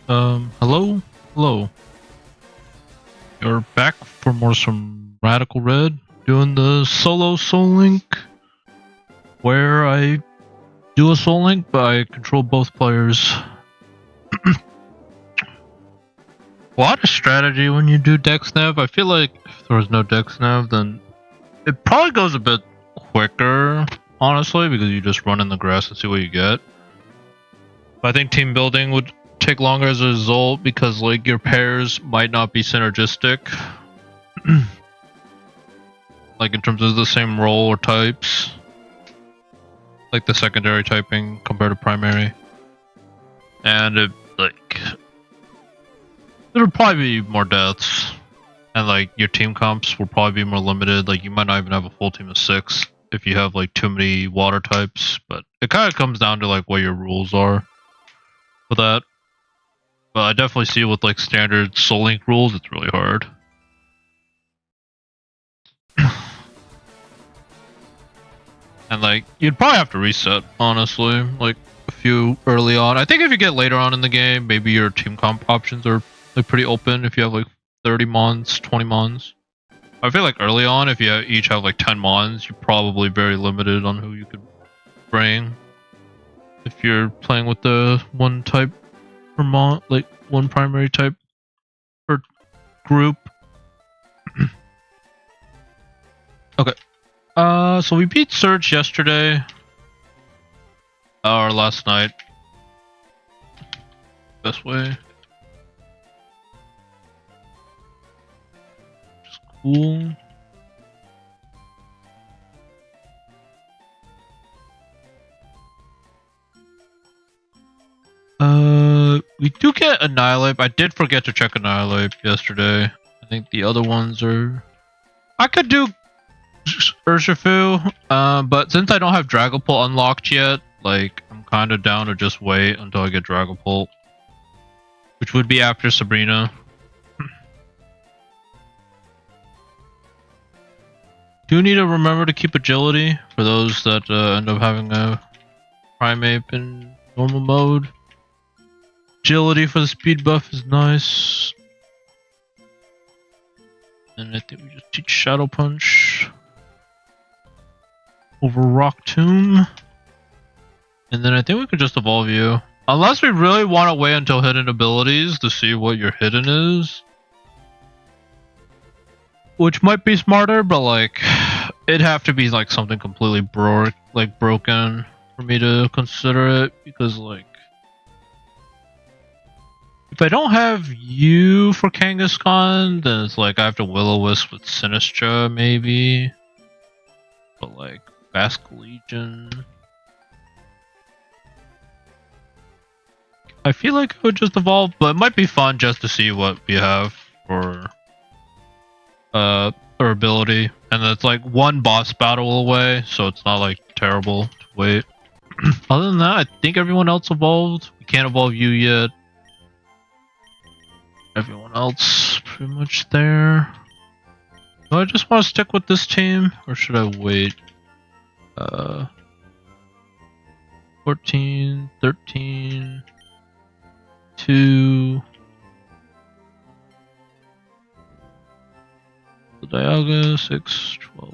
Hello? Hello. You're back for some Radical Red, doing the solo Soul Link, where I do a Soul Link, but I control both players. A lot of strategy when you do DexNav. I feel like if there was no DexNav, then it probably goes a bit quicker, honestly, because you just run in the grass and see what you get. But I think team building would take longer as a result because like your pairs might not be synergistic. Like in terms of the same role or types. Like the secondary typing compared to primary. And it, like there would probably be more deaths. And like your team comps will probably be more limited. Like you might not even have a full team of 6 if you have like too many water types. But it kind of comes down to like what your rules are for that. But I definitely see with like standard Soul Link rules, it's really hard. And like you'd probably have to reset, honestly, like a few early on. I think if you get later on in the game, maybe your team comp options are like pretty open if you have like 30 mons, 20 mons. I feel like early on, if you each have like 10 mons, you're probably very limited on who you could bring. If you're playing with the one type per mon, like one primary type per group. Okay. So we beat Surge yesterday. Or last night. Best way. Just cool. We do get Annihilate. I did forget to check Annihilate yesterday. I think the other ones are... I could do Urshifu, but since I don't have Dragapult unlocked yet, like, I'm kind of down to just wait until I get Dragapult. Which would be after Sabrina. Do need to remember to keep agility for those that end up having a Primeape in normal mode. Agility for the speed buff is nice. And I think we just teach Shadow Punch over Rock Tomb. And then I think we could just evolve you. Unless we really want to wait until hidden abilities to see what your hidden is. Which might be smarter, but like it'd have to be like something completely broken for me to consider it, because like if I don't have you for Kangaskhan, then it's like I have to Will-O-Wisp with Sinistra maybe. But like Basque Legion, I feel like it would just evolve, but it might be fun just to see what we have for our ability. And it's like one boss battle away, so it's not like terrible to wait. Other than that, I think everyone else evolved. We can't evolve you yet. Everyone else pretty much there. Do I just want to stick with this team, or should I wait? 14, 13, 2. Dialga, 6, 12.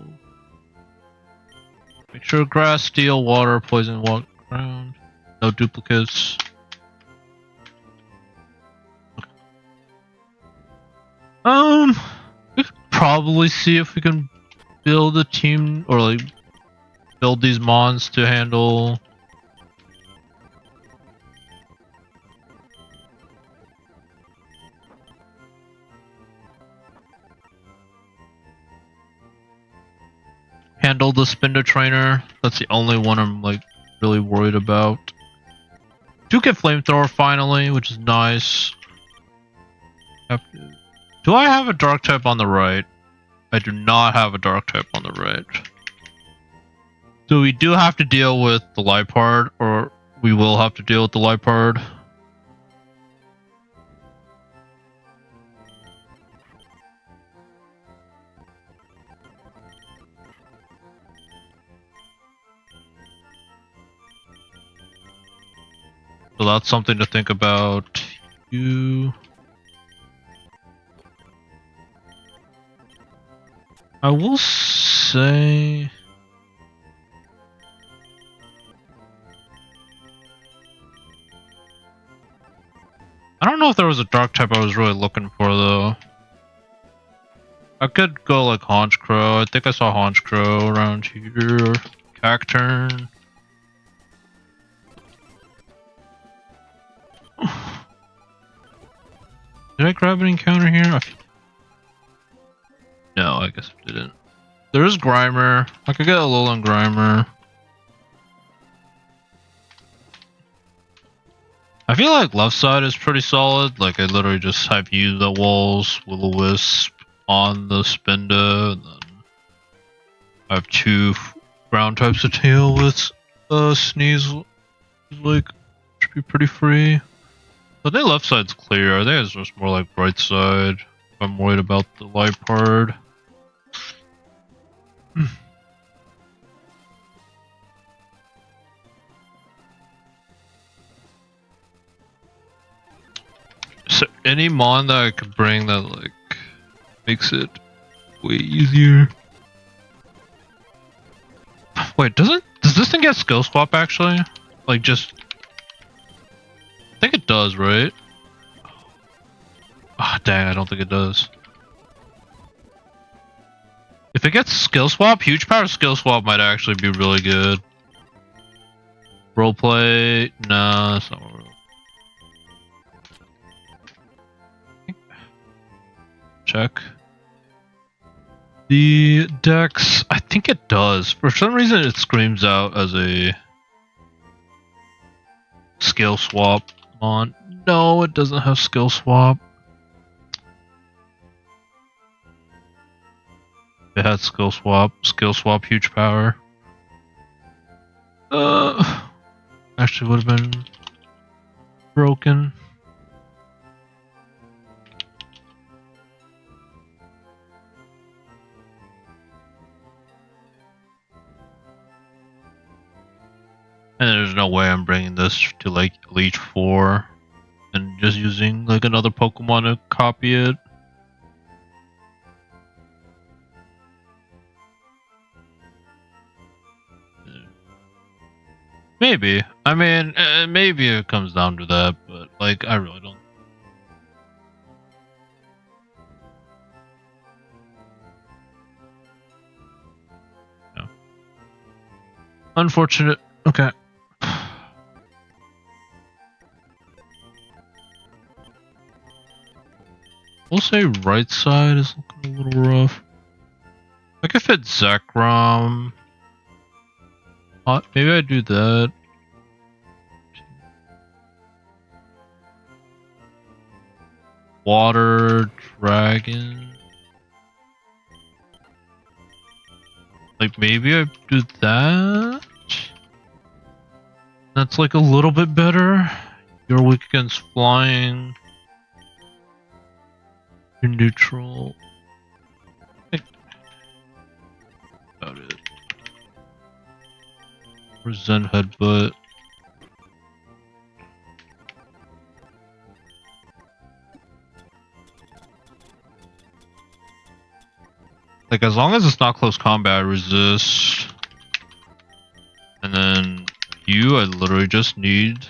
Make sure grass, steel, water, poison, walk ground. No duplicates. We could probably see if we can build a team, or like build these mons to handle the Spinda Trainer. That's the only one I'm like really worried about. Do get Flamethrower finally, which is nice. Do I have a Dark type on the right? I do not have a Dark type on the right. So we do have to deal with the Liepard, or we will have to deal with the Liepard. So that's something to think about. you. I will say. I don't know if there was a dark type I was really looking for though. I could go like Haunch Crow. I think I saw Haunch Crow around here. Cacturn. Did I grab an encounter here? No, I guess I didn't. There is Grimer. I could get a Alolan Grimer. I feel like left side is pretty solid. Like I literally just have you the walls, Will-O-Wisp on the Spinda, and then I have 2 ground types to deal with. Sneeze, like, should be pretty free. I think left side's clear. I think it's just more like right side. I'm worried about the light part. So any mon that I could bring that like makes it way easier. Wait, does this thing get skill swap actually? Like just I think it does, right? Ah, oh, dang, I don't think it does. If it gets skill swap, huge power skill swap might actually be really good. Roleplay, nah, that's not what we're... Check. The Dex, I think it does. For some reason it screams out as a skill swap on. No, it doesn't have skill swap. It had skill swap huge power. Actually would have been broken. And there's no way I'm bringing this to like Elite 4 and just using like another Pokemon to copy it. Maybe. I mean, maybe it comes down to that, but like I really don't. No. Unfortunate. Okay. We'll say right side is looking a little rough. I could fit Zekrom. Maybe I do that. Water Dragon. Like maybe I do that. That's like a little bit better. You're weak against flying. You're neutral. I think about it. Zen Headbutt. Like as long as it's not close combat, I resist. And then you, I literally just need.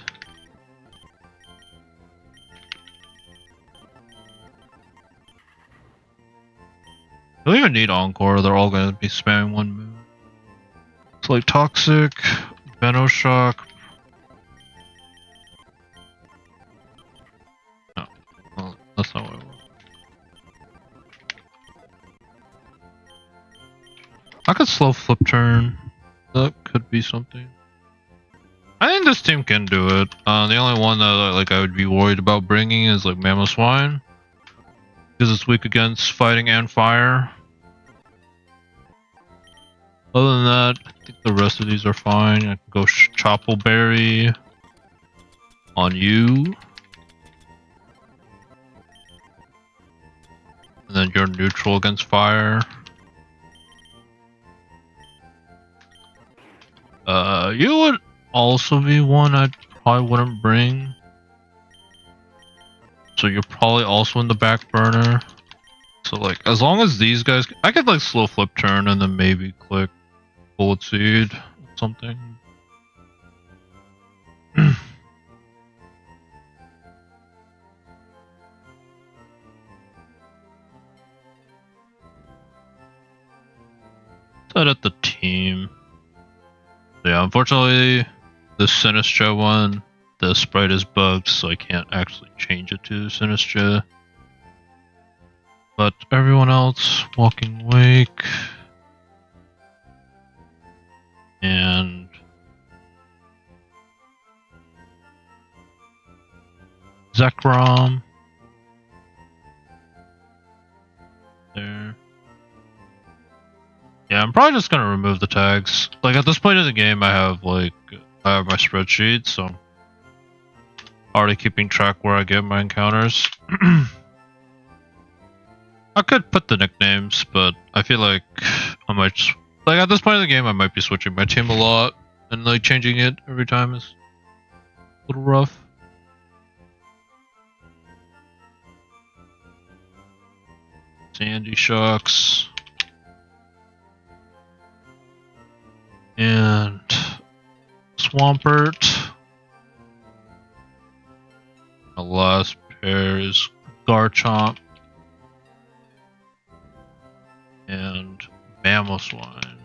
I don't even need Encore, they're all gonna be spamming one move. It's like Toxic, Venoshock. No, well, that's not what I want. I could slow flip turn. That could be something. I think this team can do it. The only one that like I would be worried about bringing is like Mamoswine, because it's weak against fighting and fire. Other than that, I think the rest of these are fine. I can go Choppleberry on you. And then you're neutral against fire. You would also be one I probably wouldn't bring. So you're probably also in the back burner. So like, as long as these guys, I could like slow flip turn and then maybe click bullet seed or something. Set at the team. Yeah, unfortunately, the Sinistra one, the sprite is bugged, so I can't actually change it to Sinistra. But everyone else, Walking Wake, and Zekrom. There. Yeah, I'm probably just gonna remove the tags. Like at this point in the game, I have my spreadsheet, so I'm already keeping track where I get my encounters. I could put the nicknames, but I feel like I might like at this point in the game, I might be switching my team a lot, and like changing it every time is a little rough. Sandy Shocks. And Swampert. The last pair is Garchomp and Mamoswine.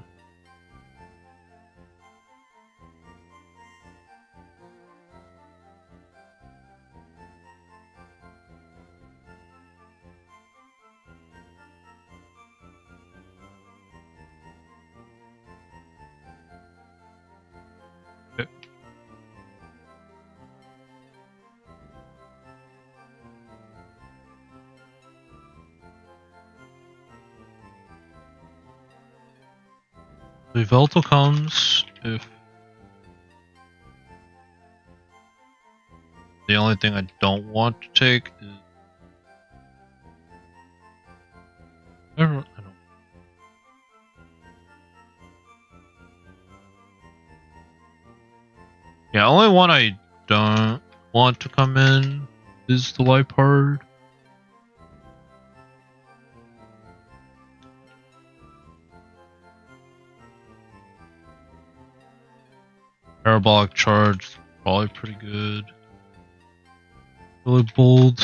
Yveltal comes if the only thing I don't want to take is I don't. Yeah, only one I don't want to come in is the Lipard. Parabolic Charge, probably pretty good. Really bold.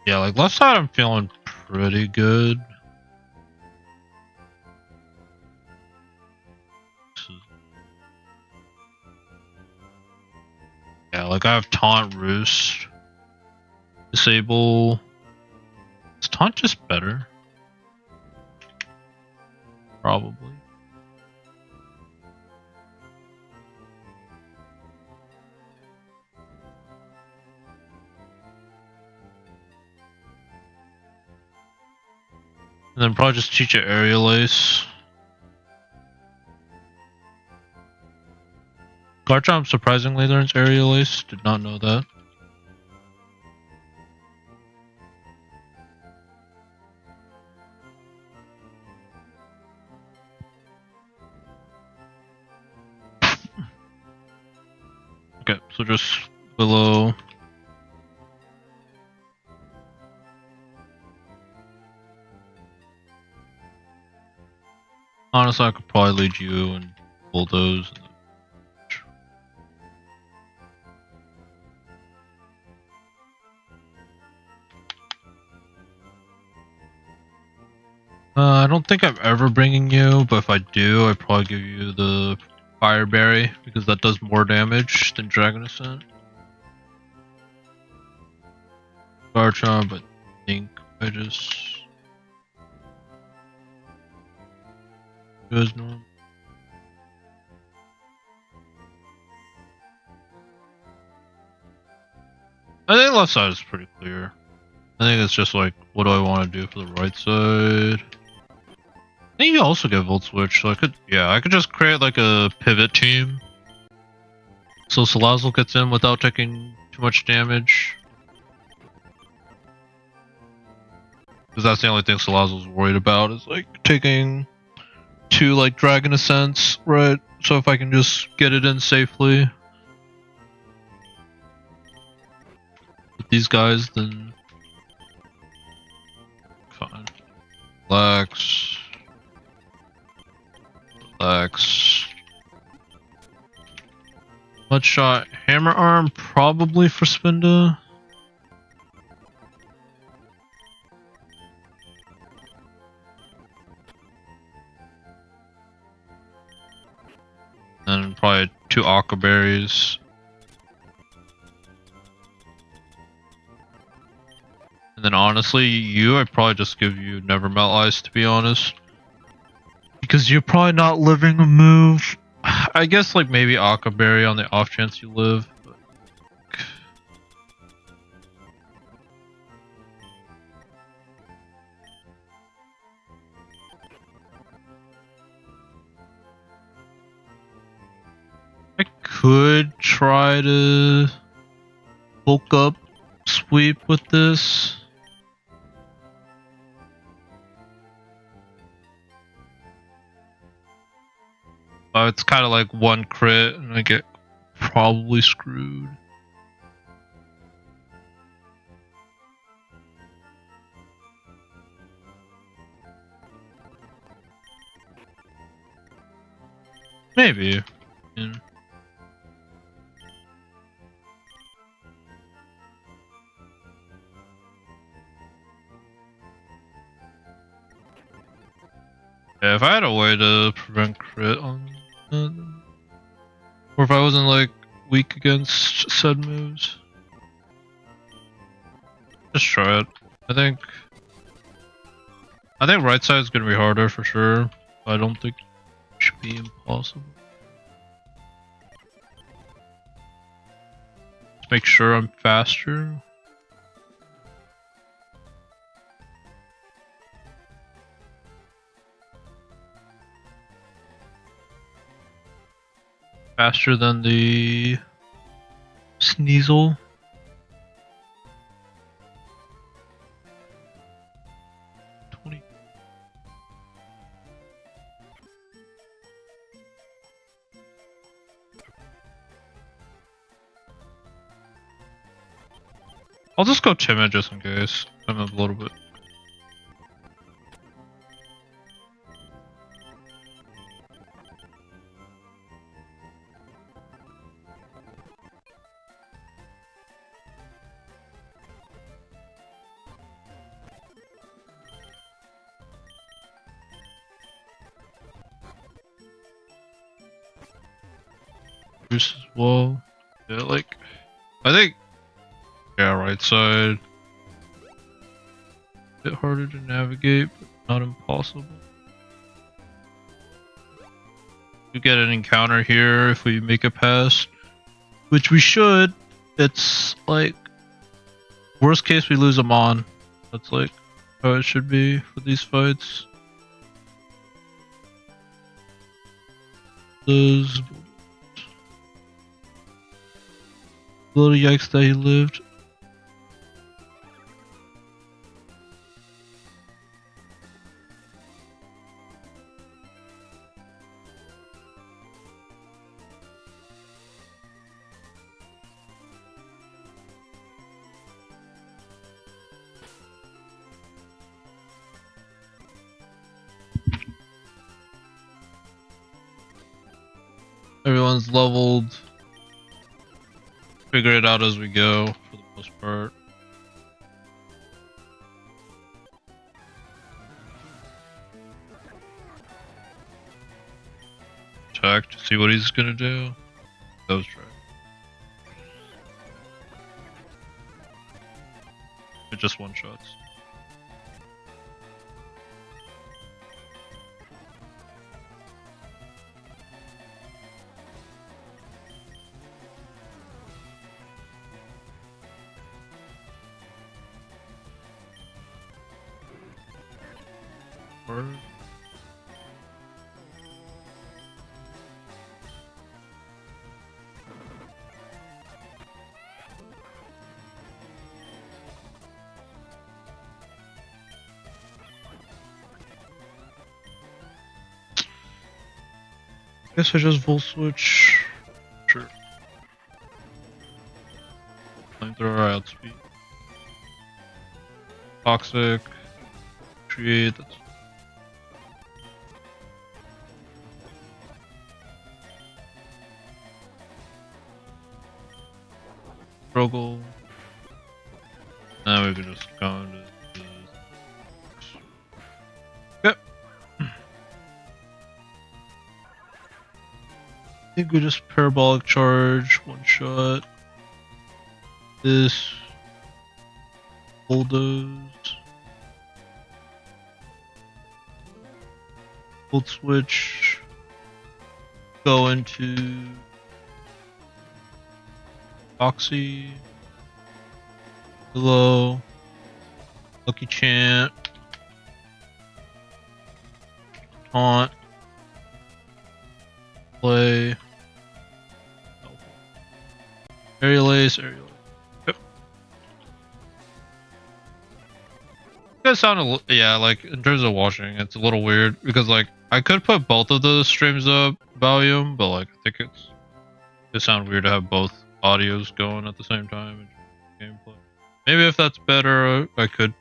Yeah, like left side I'm feeling pretty good. Yeah, like I have Taunt Roost. Disable. Is Taunt just better? Probably. And then probably just teach it Aerial Ace. Garchomp surprisingly learns Aerial Ace. Did not know that. Okay, so just below. Honestly, I could probably lead you and bulldoze. I don't think I'm ever bringing you, but if I do, I'd probably give you the Fire Berry because that does more damage than Dragon Ascent. Garchomp, I think I just goes normal. I think left side is pretty clear. I think it's just like, what do I want to do for the right side? I think you also get Volt Switch, so I could just create like a pivot team. So Salazzle gets in without taking too much damage. Because that's the only thing Salazzle's worried about, is like taking 2 like Dragon Ascents, right? So if I can just get it in safely. With these guys, then fine. Relax. Relax. Let's shot hammer arm probably for Spinda. And probably 2 aqua berries. And then honestly, I'd probably just give you Never Melt Ice, to be honest. Because you're probably not living a move. I guess like maybe aqua berry on the off chance you live. But... I could try to bulk up sweep with this. It's kind of like 1 crit and I get probably screwed. Maybe. Yeah. Yeah, if I had a way to prevent crit on that, or if I wasn't like weak against said moves, just try it. I think right side is gonna be harder for sure. I don't think it should be impossible. Let's make sure I'm faster. Faster than the Sneasel. I'll just go timid just in case. I'm a little bit. Boost as well. Yeah, like I think. Yeah, right side. A bit harder to navigate, but not impossible. We get an encounter here if we make it past, which we should. It's like worst case we lose them on. That's like how it should be for these fights. Lose. Little yikes that he lived. Everyone's leveled. Figure it out as we go, for the most part. Check to see what he's gonna do. That was right. It just one shots. Guess I just full switch. Sure. Flamethrower outspeed. Toxic. Create. That's struggle. Now we can just go into this. Yep. I think we just parabolic charge, one shot. This. Bulldoze. Hold switch. Go into Oxy. Hello. Lucky Chant. Taunt. Play. Aerial Ace. Yep. That sounded, yeah, like in terms of watching, it's a little weird because like I could put both of the streams up volume, but like I think it sounds weird to have both audios going at the same time in gameplay. Maybe if that's better, I could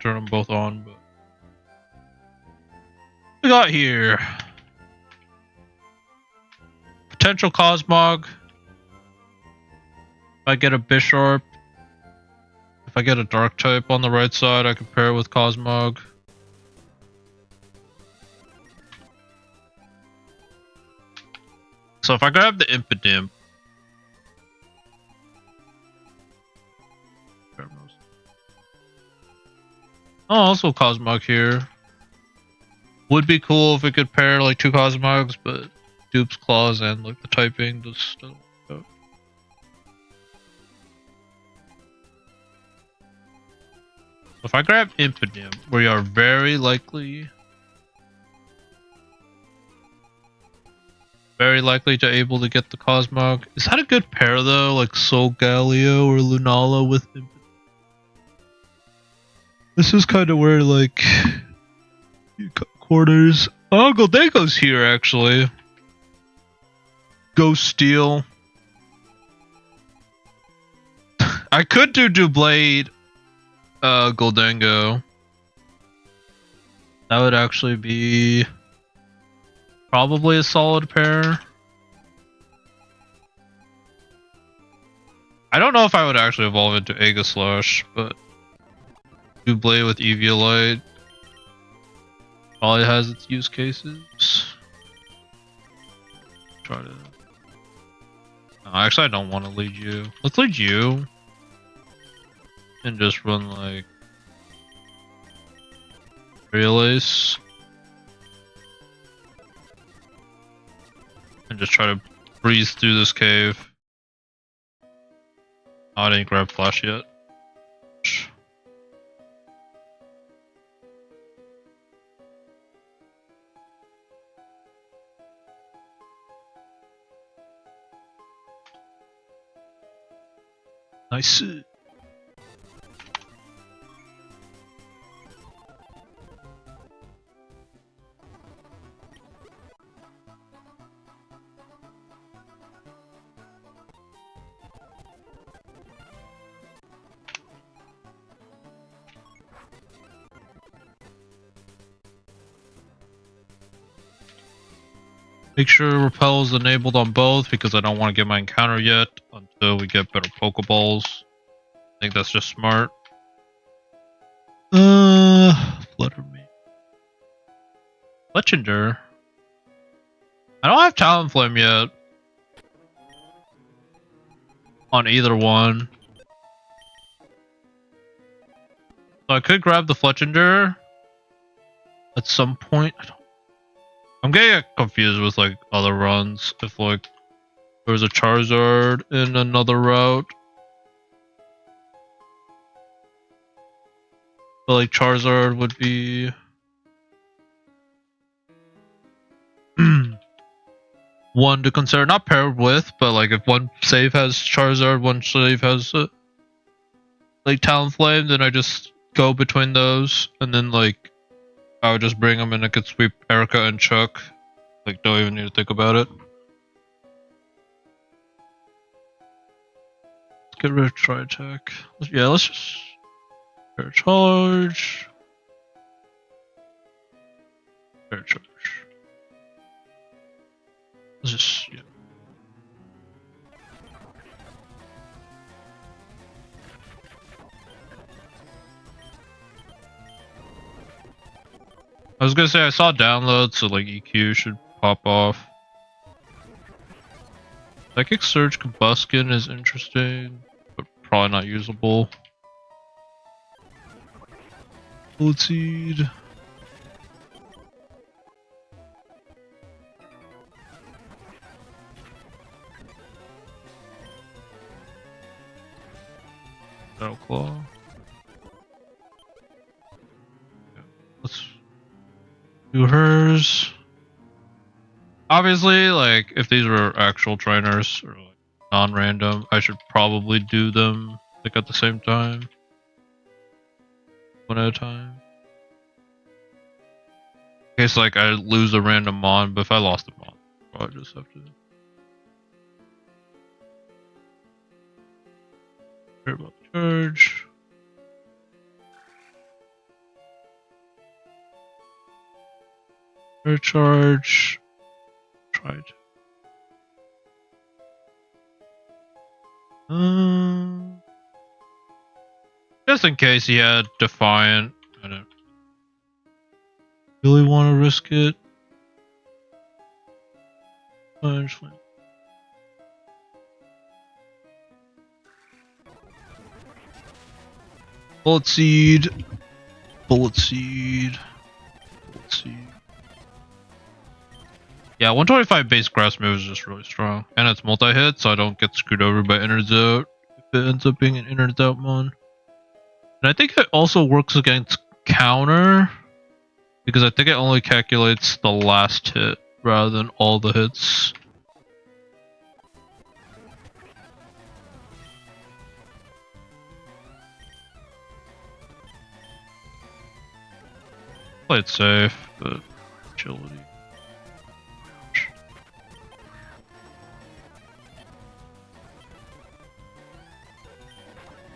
turn them both on, but we got here potential Cosmog. If I get a Bisharp, if I get a Dark type on the right side, I can pair it with Cosmog. So if I grab the Impidimp, oh, also Cosmog here. Would be cool if we could pair like two Cosmogs, but Dupe's Claws and like the typing just doesn't work out. If I grab Impidimp, we are very likely to able to get the Cosmog. Is that a good pair though? Like Solgaleo or Lunala with Impidimp? This is kind of where like you cut corners. Oh, Goldengo's here actually. Ghost Steel. I could do Doublade Goldengo. That would actually be probably a solid pair. I don't know if I would actually evolve into Aegislash, but Doublade with Eviolite probably has its use cases. Try to. No, actually, I don't want to lead you. Let's lead you. And just run like Real Ace. And just try to breeze through this cave. Oh, I didn't grab Flash yet. Nice. Make sure Repel is enabled on both because I don't want to get my encounter yet until we get better Pokeballs. I think that's just smart. Flutter me. Fletchinder. I don't have Talonflame yet. On either one. So I could grab the Fletchinder at some point. I'm getting confused with like other runs. If like there's a Charizard in another route. But like Charizard would be one to consider, not paired with, but like if one save has Charizard, one save has like Talonflame, then I just go between those, and then like I would just bring them and I could sweep Erica and Chuck. Like don't even need to think about it. Let's get rid of Tri-Attack. Yeah, let's just Air charge. Air charge. Let's just, yeah. I was gonna say I saw download, so like EQ should pop off. Psychic Surge Combustion is interesting, but probably not usable. Bullet Seed. Metal Claw. Yeah, let's do hers. Obviously, like, if these were actual trainers or like non-random, I should probably do them like at the same time. One at a time. In case like I lose a random mon, but if I lost a mon, I'll probably just have to. Care about the charge. Air charge. Tried. Just in case he had Defiant, I don't really want to risk it. Bullet Seed. Bullet Seed. Bullet Seed. Yeah, 125 base grass move is just really strong. And it's multi-hit, so I don't get screwed over by innards out if it ends up being an innards out mon. And I think it also works against counter, because I think it only calculates the last hit rather than all the hits. Play it safe, but agility.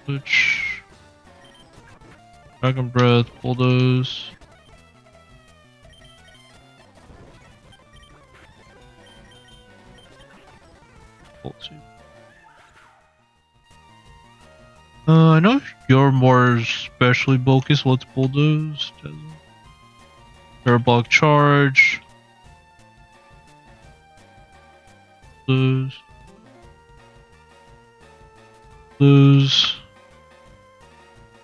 Switch. Dragon Breath, Bulldoze. I know you're more especially bulky, so let's Bulldoze. Parabolic Charge. Lose.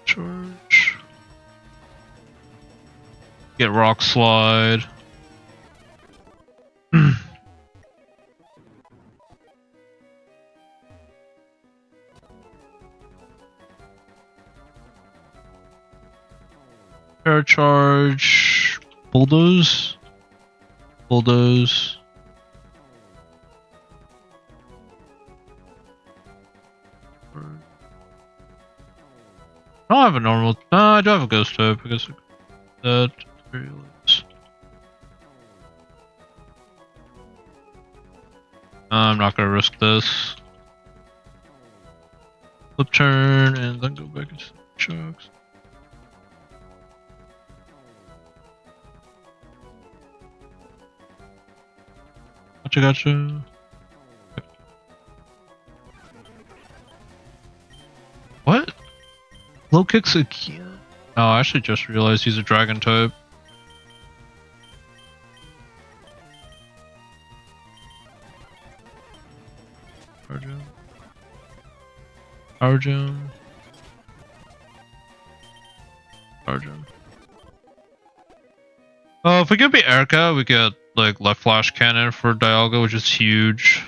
Charge. Get Rock Slide. Charge. Bulldoze. Bulldoze. I don't have a normal. No, I do have a ghost type. I guess that. I'm not gonna risk this. Flip turn and then go back into chucks. Gotcha. What? Low kicks again? Oh, I actually just realized he's a dragon type. Power gem. Power gem. Power gem. Oh, if we could be Erica, we get like left flash cannon for Dialga, which is huge.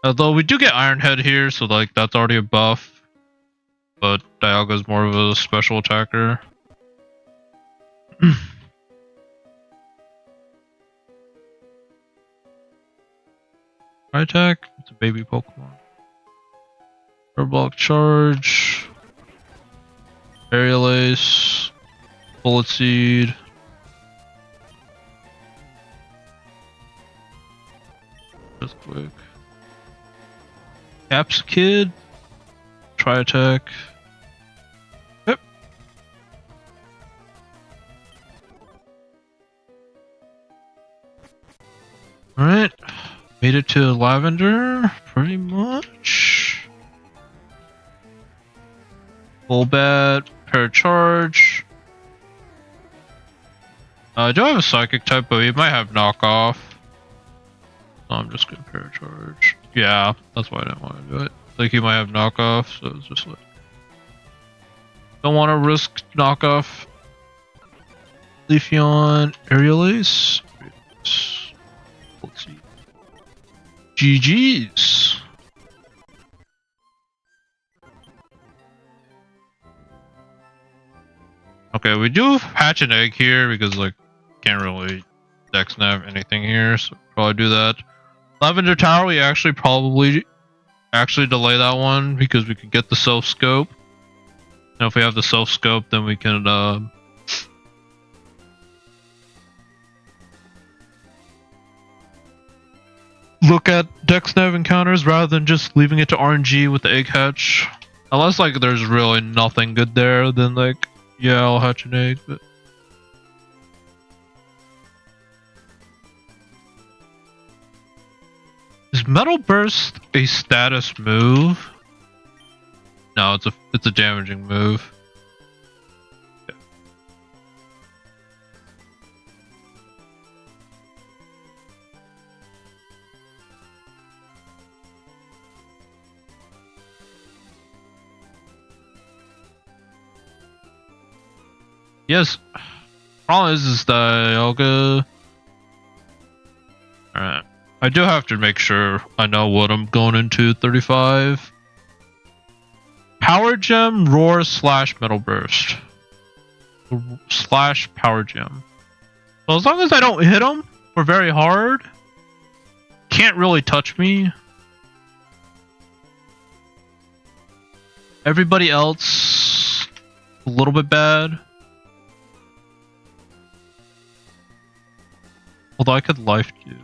Although we do get Iron Head here, so like that's already a buff. But Dialga is more of a special attacker. Attack, it's a baby Pokemon. Parabolic Charge. Aerial Ace. Bullet Seed. Just quick. Caps Kid. Try attack. Yep. Alright. Made it to Lavender, pretty much. Full bat, paracharge. I do have a psychic type, but he might have knockoff. So I'm just gonna paracharge. Yeah, that's why I didn't want to do it. Like he might have knockoff, so it's just like don't want to risk knockoff. Leafeon, Aerial Ace. Let's see. GG's. Okay, we do hatch an egg here because like can't really DexNav anything here, so probably do that. Lavender Tower, we actually probably delay that one because we could get the self scope. And if we have the self scope, then we can look at DexNav encounters rather than just leaving it to RNG with the egg hatch. Unless like there's really nothing good there, then like yeah, I'll hatch an egg. But is Metal Burst a status move? No, it's a damaging move. Yeah. Yes. Problem is Dialga. Alright. I do have to make sure I know what I'm going into 35. Power Gem, Roar / Metal Burst. / Power Gem. So as long as I don't hit him or very hard, can't really touch me. Everybody else, a little bit bad. Although I could life you.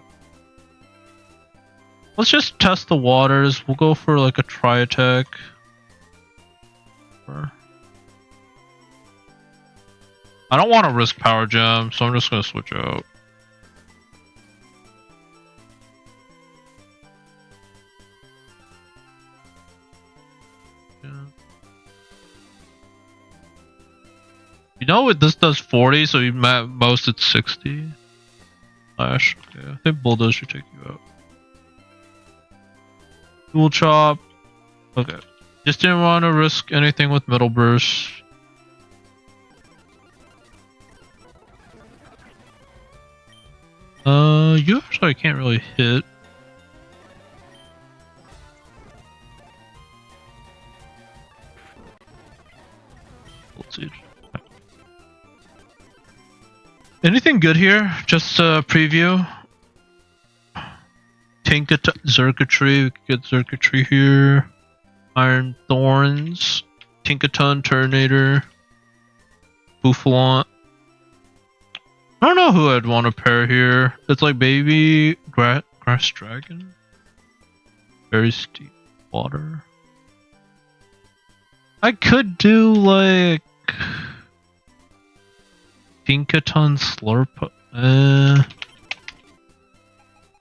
Let's just test the waters. We'll go for like a tri attack. I don't want to risk Power Gem, so I'm just going to switch out. Yeah. You know what? This does 40, so you most it's 60. Slash. Okay, I think Bulldoze should take you out. Dual Chop. Okay. Just didn't want to risk anything with Metal Burst. You actually can't really hit. Let's see. Anything good here? Just a preview. Zerkatry, we could get Zerkatry here. Iron Thorns, Tinkaton, Turtonator, Bouffalon. I don't know who I'd want to pair here. It's like Baby Grass Dragon. Very steep water. I could do like Tinkaton Slurp.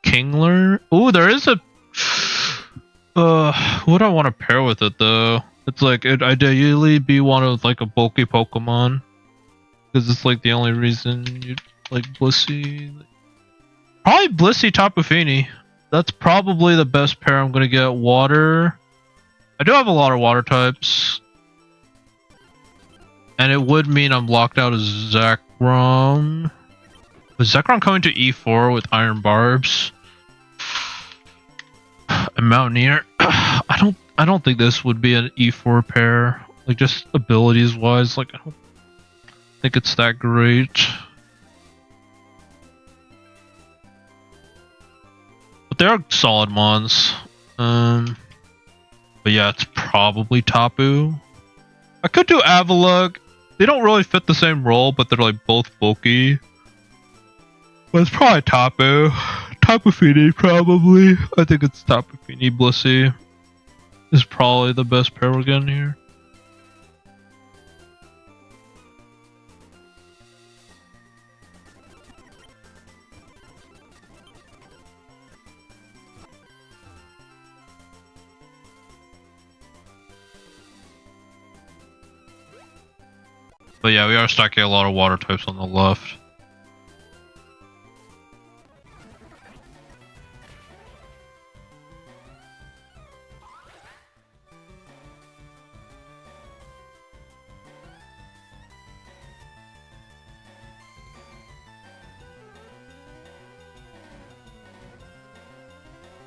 Kingler. Oh, there is a. What do I want to pair with it though? It's like it'd ideally be one of like a bulky Pokemon, because it's like the only reason you'd like Blissey. Probably Blissey Tapu Fini. That's probably the best pair I'm gonna get. Water. I do have a lot of water types, and it would mean I'm locked out as Zekrom. Was Zekrom coming to E4 with Iron Barbs? A Mountaineer. I don't think this would be an E4 pair. Like just abilities wise, like I don't think it's that great. But they are solid mons. But yeah, it's probably Tapu. I could do Avalugg. They don't really fit the same role, but they're like both bulky. But it's probably Tapu. Tapu Fini, probably. I think it's Tapu Fini Blissey. is probably the best pair we're getting here. But yeah, we are stacking a lot of water types on the left.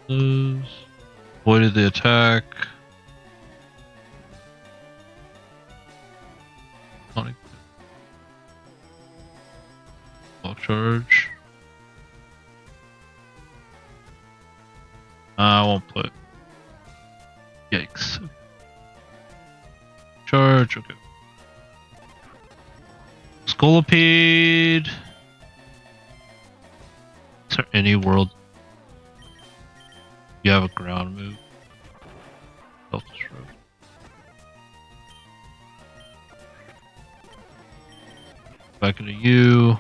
Avoided the attack. Block charge. I won't play. Yikes. Charge, okay. Scolipede. Is there any world? You have a ground move. Health Shrub. Back into you.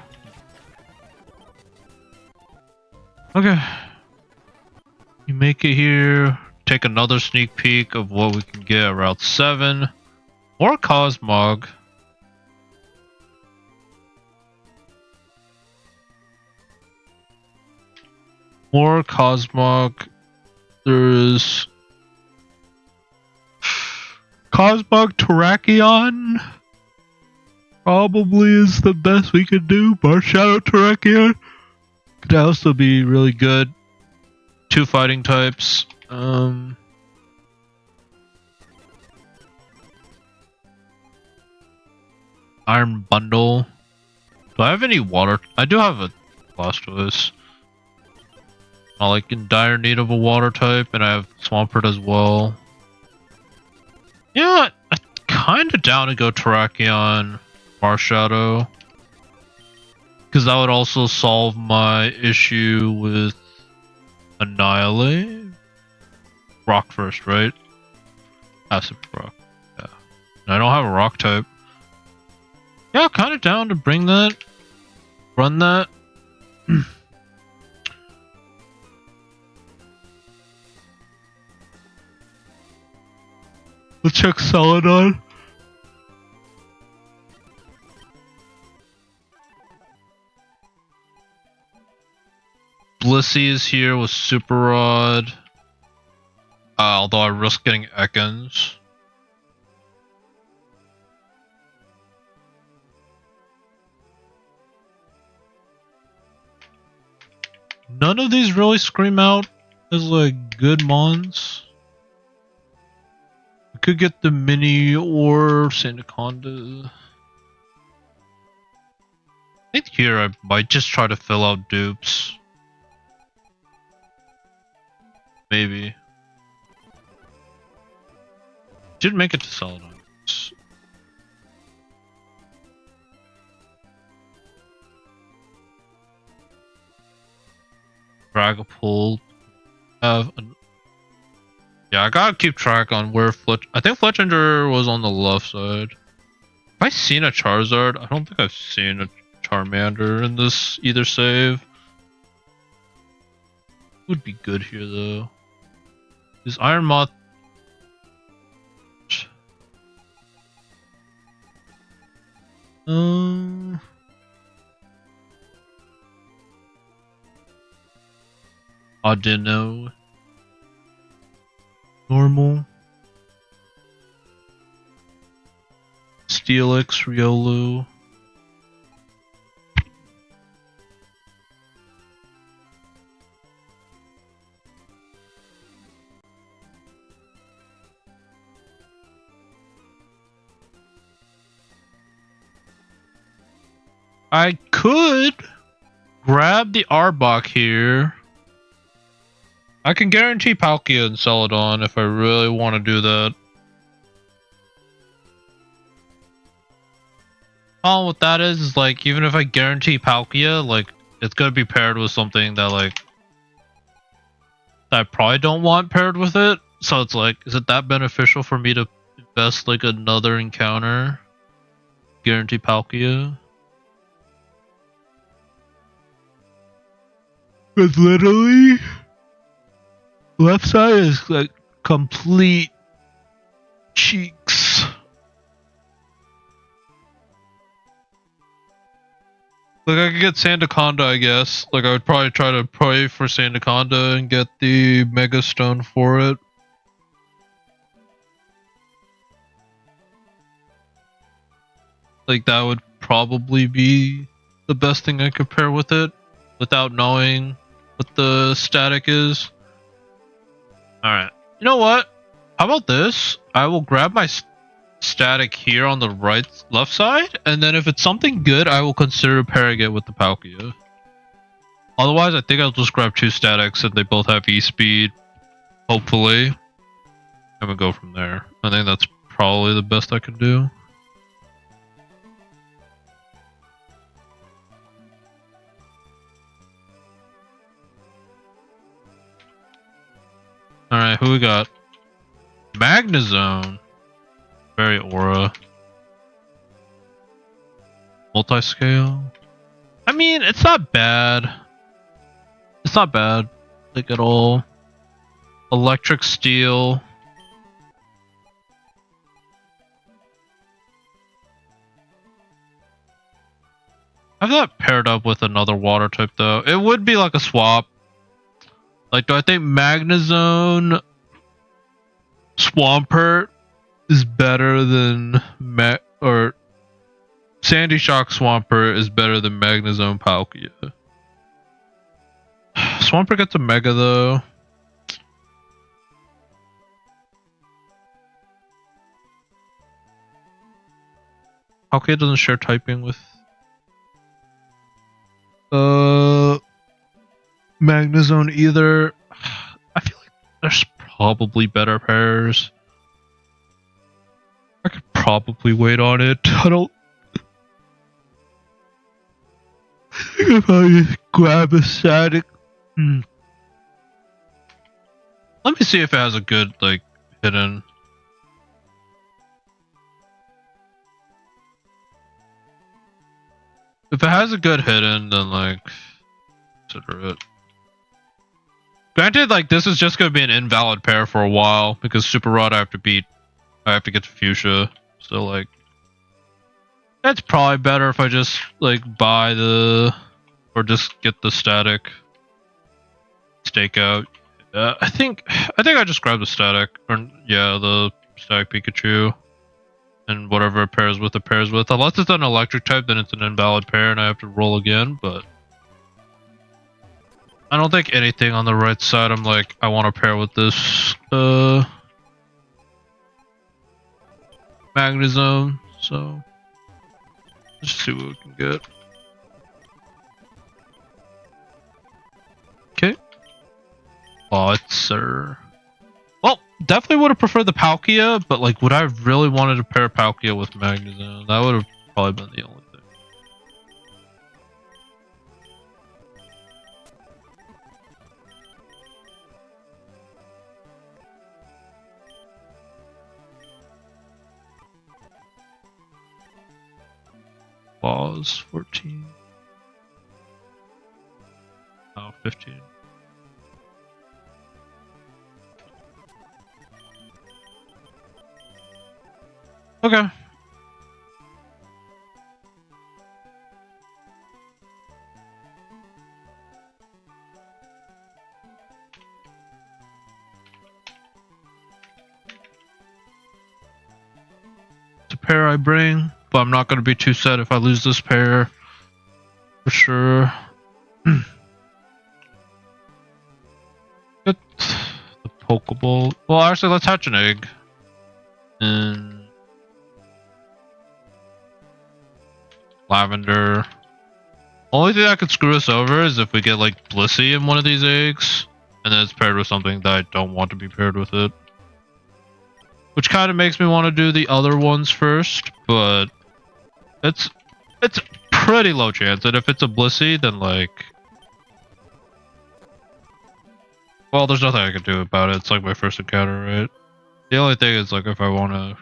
Okay. You make it here. Take another sneak peek of what we can get at Route 7. Or Cosmog. More Cosmog. There's Cosmog Terrakion. Probably is the best we could do. Marshadow Terrakion could also be really good. 2 fighting types. Iron Bundle. Do I have any water? I do have a Blastoise. I'm like in dire need of a water type, and I have Swampert as well. Yeah, I'm kinda down to go Terrakion, Marshadow. Because that would also solve my issue with Annihilate. Rock first, right? Acid Rock. Yeah. And I don't have a rock type. Yeah, kinda down to bring that. Run that. Let's check Celadon. Blissey is here with Super Rod. Although I risk getting Ekans. None of these really scream out as like good mons. We could get the mini or Sandaconda. I think here I might just try to fill out dupes. Maybe. Should make it to Celadon. Dragapult. Yeah, I gotta keep track on where I think Fletchinder was on the left side. Have I seen a Charizard? I don't think I've seen a Charmander in this either save. Would be good here though. Is Iron Moth? Audino. Normal. Steelix, Riolu. I could grab the Arbok here. I can guarantee Palkia and Celadon if I really want to do that. All with that is like, even if I guarantee Palkia, like, it's gonna be paired with something that like, that I probably don't want paired with it. So it's like, is it that beneficial for me to invest like another encounter? Guarantee Palkia? Because literally, left side is like complete cheeks. Like I could get Sandaconda, I guess. Like I would probably try to pray for Sandaconda and get the Mega Stone for it. Like that would probably be the best thing I could pair with it, without knowing what the static is. Alright. You know what? How about this? I will grab my static here on the left side, and then if it's something good, I will consider pairing it with the Palkia. Otherwise, I think I'll just grab 2 statics and they both have E-speed, hopefully, and we'll go from there. I think that's probably the best I can do. Alright, who we got? Magnezone. Very aura. Multi-scale. I mean, it's not bad. It's not bad, like at all. Electric Steel. I've not paired up with another water type though. It would be like a swap. Like, do I think Magnezone Swampert is better than or Sandy Shock Swampert is better than Magnezone Palkia? Swampert gets a Mega though. Palkia doesn't share typing with Magnezone either. I feel like there's probably better pairs. I could probably wait on it. I don't think if I just grab a static. Let me see if it has a good like hidden. If it has a good hidden, then like consider it. Granted, like this is just gonna be an invalid pair for a while because Super Rod I have to get to Fuchsia. So like it's probably better if I just like buy or just get the static stakeout. I think I just grabbed the static, or yeah, the static Pikachu, and whatever it pairs with, Unless it's an electric type, then it's an invalid pair, and I have to roll again. But I don't think anything on the right side. I'm like, I want to pair with this Magnezone. So let's see what we can get. Okay. Sir. Well, definitely would have preferred the Palkia, but like, would I have really wanted to pair Palkia with Magnezone? That would have probably been the only thing. Pause 14. Oh, 15. Okay. It's a pair I bring, but I'm not going to be too sad if I lose this pair. For sure. Get the Pokeball. Well, actually, let's hatch an egg. And Lavender. Only thing that could screw us over is if we get like Blissey in one of these eggs, and then it's paired with something that I don't want to be paired with it. Which kind of makes me want to do the other ones first, but it's pretty low chance. And if it's a Blissey, then like, Well, there's nothing I can do about it. It's like my first encounter, right? The only thing is like if I want to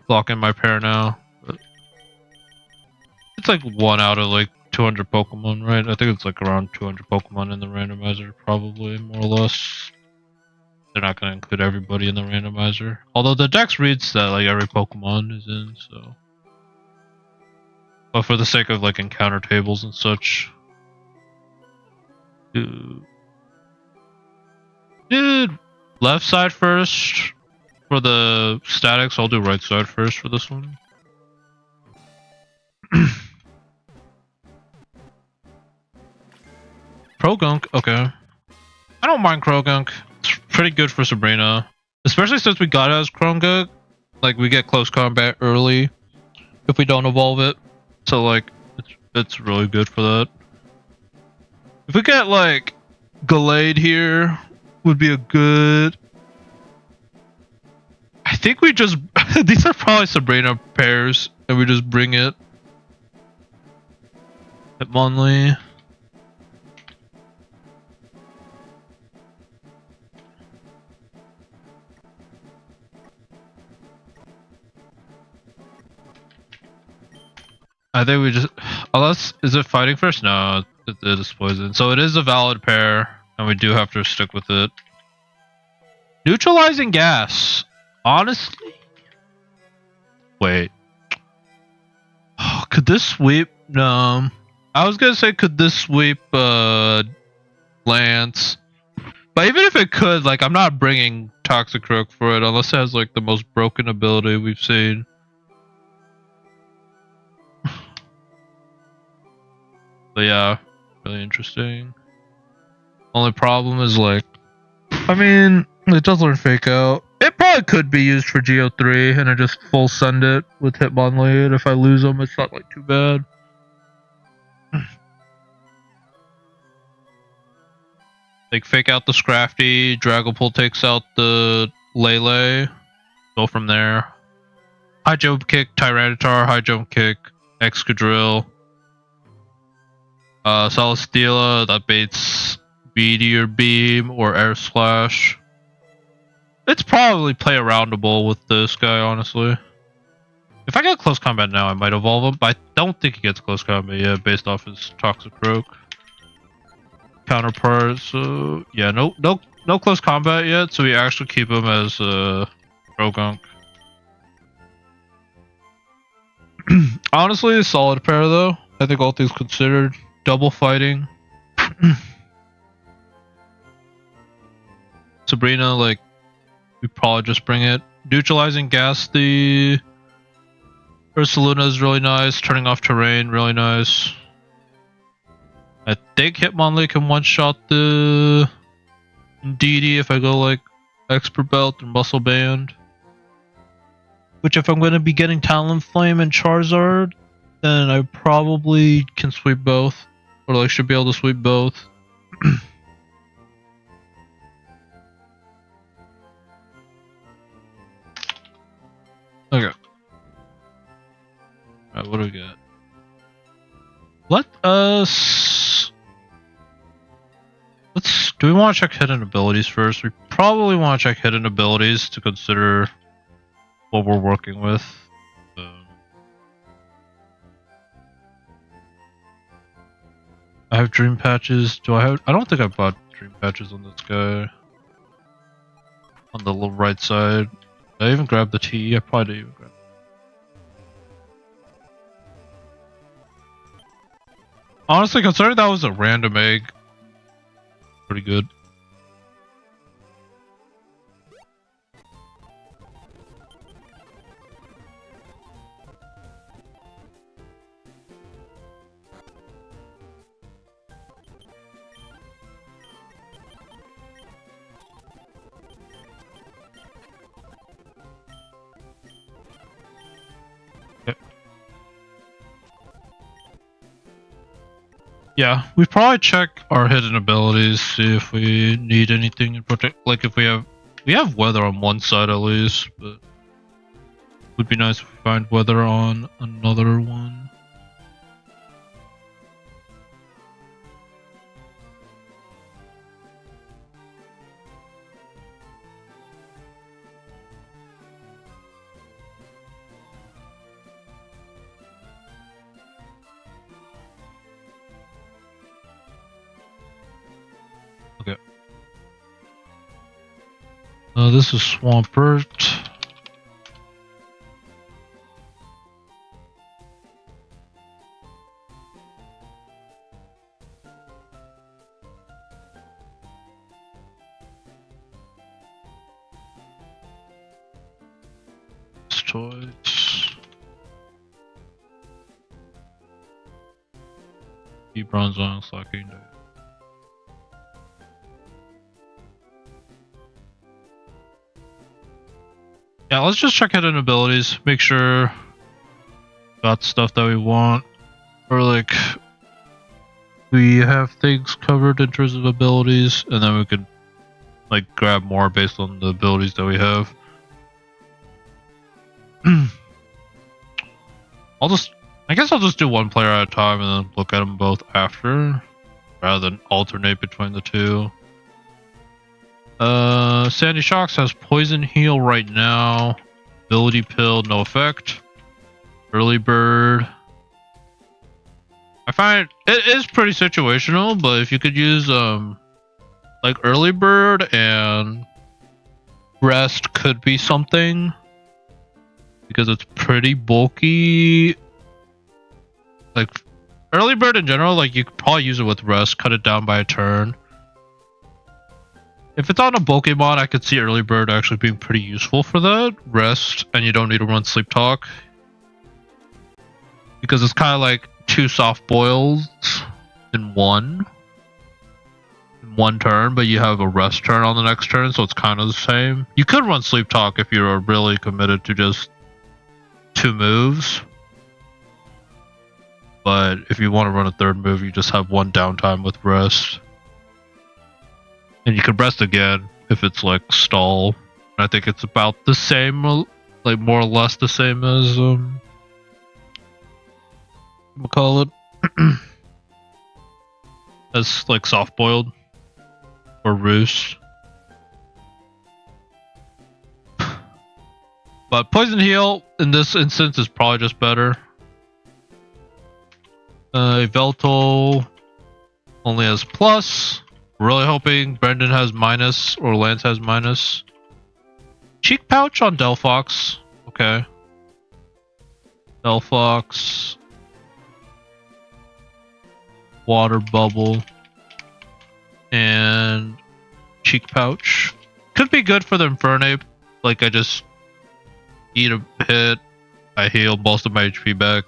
lock in my pair now. But it's like 1 out of like 200 Pokemon, right? I think it's like around 200 Pokemon in the randomizer, probably, more or less. They're not going to include everybody in the randomizer. Although the Dex reads that like every Pokemon is in, so. But for the sake of like encounter tables and such. Dude, left side first for the statics. I'll do right side first for this one. Krogunk, okay. I don't mind Krogunk. It's pretty good for Sabrina. Especially since we got it as Krogunk. Like, we get close combat early if we don't evolve it. So, like, it's really good for that. If we get, like, Gallade here, would be a good... I think we just... These are probably Sabrina pairs, and we just bring it. Hitmonlee. I think we just... Unless... Is it fighting first? No, it is poison. So it is a valid pair, and we do have to stick with it. Neutralizing gas. Honestly? Wait. Could this sweep? No. I was gonna say, could this sweep Lance? But even if it could, like, I'm not bringing Toxicroak for it unless it has, like, the most broken ability we've seen. But yeah, really interesting. Only problem is, like, I mean, it does learn Fake Out. It probably could be used for GO3, and I just full send it with Hitmonlee, and if I lose them, it's not, like, too bad. Like, Fake Out the Scrafty, Dragapult takes out the Lele, go from there. High Jump Kick, Tyranitar, High Jump Kick, Excadrill. Celesteela, that baits Meteor Beam or Air Slash. It's probably play aroundable with this guy, honestly. If I get close combat now, I might evolve him, but I don't think he gets close combat yet, based off his Toxicroak counterpart. So yeah, no close combat yet. So we actually keep him as Krogunk. Honestly, a solid pair though. I think all things considered. Double fighting. Sabrina, like, we probably just bring it. Neutralizing gas, the Ursaluna is really nice. Turning off terrain, really nice. I think Hitmonlee can one-shot the Indeedee if I go, like, Expert Belt or Muscle Band. Which, if I'm going to be getting Talonflame and Charizard, then I probably can sweep both. Or like should be able to sweep both. Okay. Alright, what do we got? Let us... Do we want to check hidden abilities first? We probably want to check hidden abilities to consider what we're working with. I have dream patches. Do I have? I don't think I bought dream patches on this guy. On the little right side. Did I even grab the T? I probably didn't even grab it. Honestly, considering that was a random egg, pretty good. Yeah, we probably check our hidden abilities, see if we need anything in particular. Like if we have weather on one side at least, but it would be nice if we find weather on another one. Okay. This is Swampert. Toys. Bronze on slacking day. Yeah, let's just check hidden abilities. Make sure got stuff that we want. Or like we have things covered in terms of abilities, and then we can like grab more based on the abilities that we have. I guess I'll just do one player at a time and then look at them both after, rather than alternate between the two. Sandy Shocks has Poison Heal right now. Ability Pill, no effect. Early Bird. I find it is pretty situational, but if you could use like Early Bird and Rest could be something, because it's pretty bulky. Like Early Bird in general, like you could probably use it with Rest, cut it down by a turn. If it's on a bulky mod, I could see Early Bird actually being pretty useful for that. Rest, and you don't need to run Sleep Talk, because it's kind of like two soft boils in one turn, but you have a rest turn on the next turn, so it's kind of the same. You could run Sleep Talk if you're really committed to just 2 moves, but if you want to run a third move, you just have 1 downtime with rest, and you can rest again if it's like stall. I think it's about the same, like more or less the same as we'll call it as like soft boiled or roost. But Poison Heal in this instance is probably just better. Veltal only has plus. Really hoping Brendan has minus or Lance has minus. Cheek Pouch on Delphox. Okay. Delphox. Water Bubble. And Cheek Pouch. Could be good for the Infernape. Like I just eat a hit. I heal most of my HP back.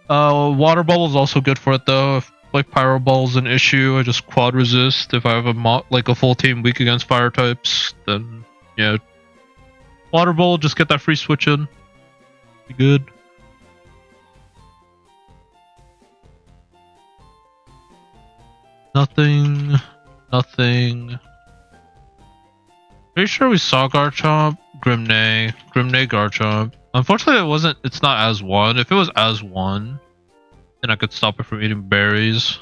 Water Bubble is also good for it though. If like Pyro Ball is an issue, I just quad resist. If I have a full team weak against fire types, then yeah, Water Ball, just get that free switch in. Be good. Nothing. Pretty sure we saw Garchomp, Grimnay, Garchomp. Unfortunately, it's not as one. If it was as one, then I could stop it from eating berries.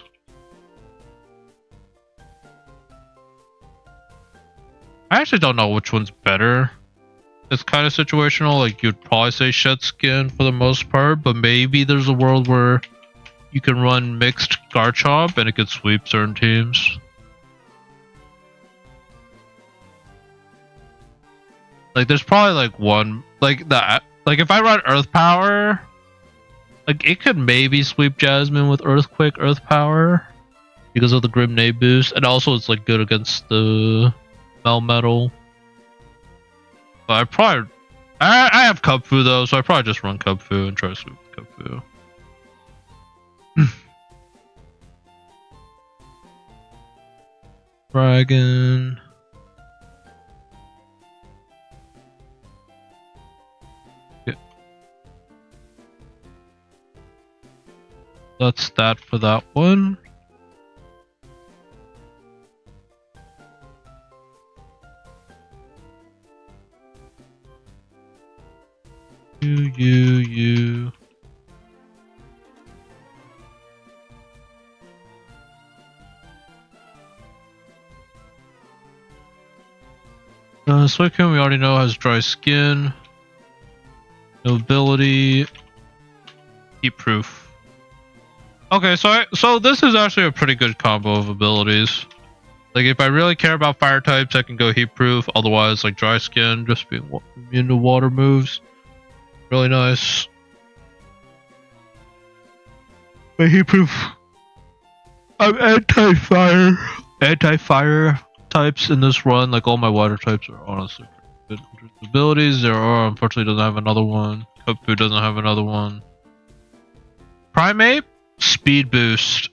I actually don't know which one's better. It's kind of situational. Like you'd probably say Shed Skin for the most part, but maybe there's a world where you can run mixed Garchomp and it could sweep certain teams. Like there's probably like one like that. Like if I run Earth Power, like it could maybe sweep Jasmine with Earthquake, Earth Power, because of the Grimnay boost, and also it's like good against the Melmetal. But I have Kubfu though, so I probably just run Kubfu and try to sweep Kubfu. Dragon. That's that for that one. You. Suicune we already know has dry skin. No ability. Heat proof. Okay, so this is actually a pretty good combo of abilities. Like if I really care about fire types, I can go heat proof. Otherwise, like dry skin, just being immune to water moves, really nice. But heat proof, I'm anti-fire. Anti-fire types in this run, like all my water types are honestly pretty good. Abilities, there are, unfortunately doesn't have another one. Kopu doesn't have another one. Primate, speed boost.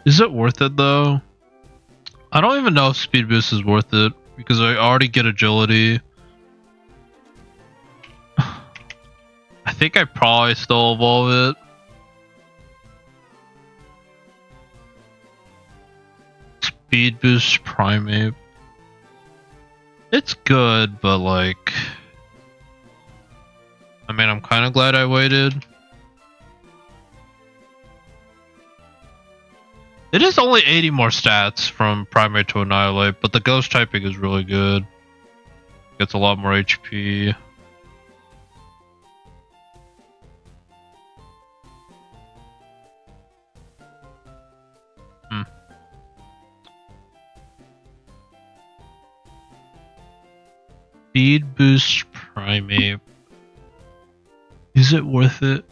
Is it worth it though? I don't even know if speed boost is worth it because I already get agility. I think I probably still evolve it. Speed boost primate. It's good, but like, I mean, I'm kind of glad I waited. It is only 80 more stats from primate to annihilate, but the ghost typing is really good. Gets a lot more HP. Speed boost primate. Is it worth it?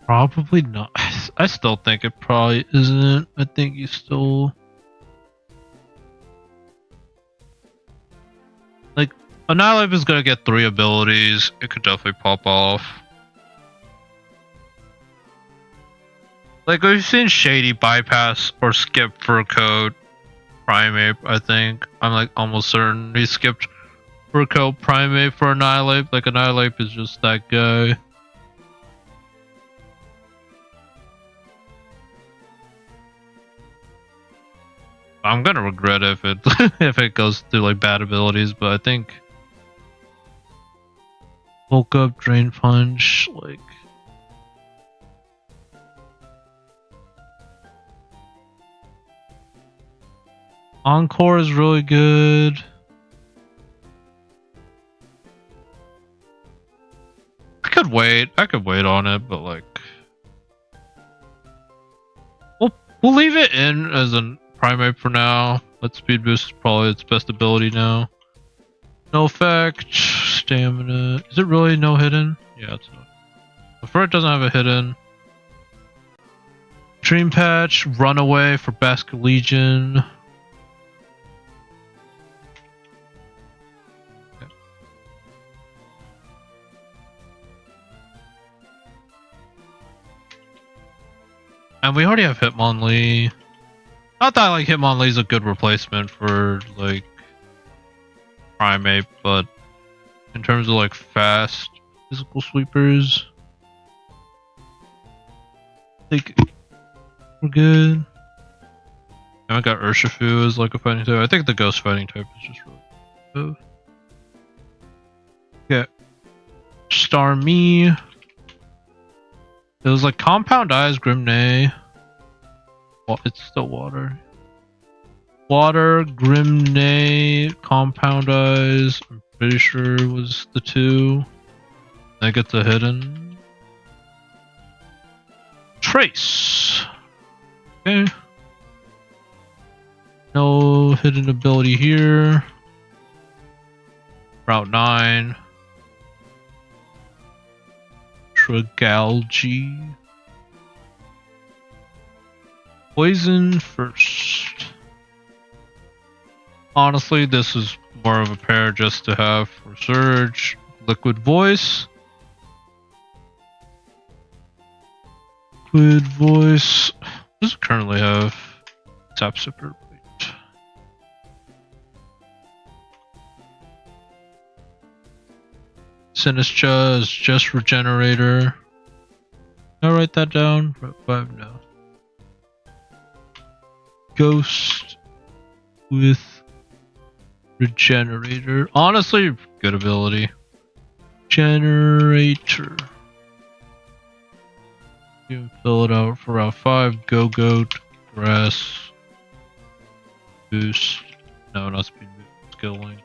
Probably not. I still think it probably isn't. I think you still... Like, Annihilate is gonna get 3 abilities. It could definitely pop off. Like, we've seen Shady bypass or skip fur coat primate, I think. I'm like almost certain he skipped fur coat primate for Annihilate. Like, Annihilate is just that guy. I'm gonna regret it if it if it goes through like bad abilities, but I think Bulk Up, Drain Punch, like Encore is really good. I could wait on it, but like we'll leave it in as a primate for now. But speed boost is probably its best ability now. No effect, stamina. Is it really no hidden? Yeah, it's not. Before it doesn't have a hidden. Dream Patch, Runaway for Basque Legion. Okay. And we already have Hitmonlee. Not that like Hitmonlee is a good replacement for like primate, but in terms of like fast physical sweepers, I think we're good. And I got Urshifu as like a fighting type. I think the ghost fighting type is just really good. Okay. Starmie. It was like Compound Eyes, Grimnay. Well, it's still water. Water, Grimnay, Compound Eyes. I'm pretty sure it was the 2. I get the hidden. Trace. Okay. No hidden ability here. Route 9. Tragalgi. Poison first. Honestly, this is more of a pair just to have for Surge. Liquid Voice. Liquid Voice. Does it currently have Tap Sipper? Wait. Sinistra is just Regenerator. Can I write that down? Route 5, no. Ghost with Regenerator. Honestly, good ability. Generator. You can fill it out for Route 5. Go Goat. Grass. Boost. No, not speed boost. Skill link.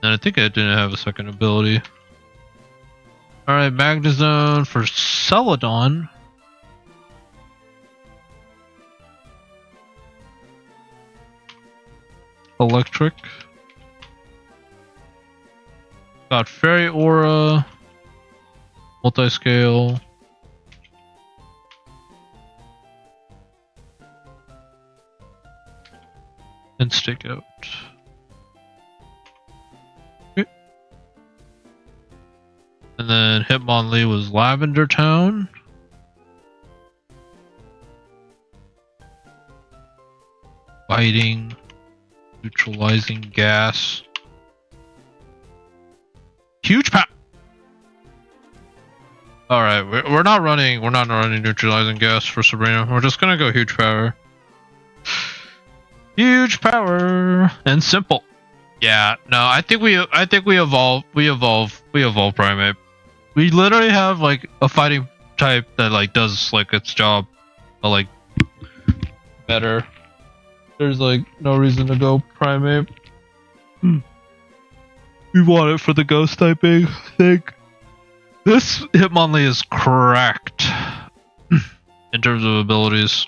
And I think I didn't have a second ability. Alright, Magnezone for Celadon. Electric. Got Fairy Aura. Multi-scale. And Stick Out. Okay. And then Hitmonlee was Lavender Town. Biting. Neutralizing gas. Huge power. All right, we're not running neutralizing gas for Sabrina. We're just gonna go huge power. Huge power and simple. Yeah, no, I think we evolve Primate. We literally have like a fighting type that like does like its job, but like better. There's like no reason to go Primate. We want it for the ghost typing, I think. This Hitmonlee is cracked in terms of abilities.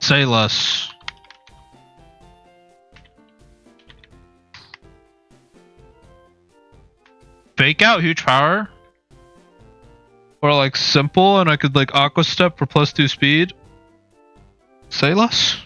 Say less. Fake out huge power? Or like simple and I could like Aqua Step for +2 speed? Say less?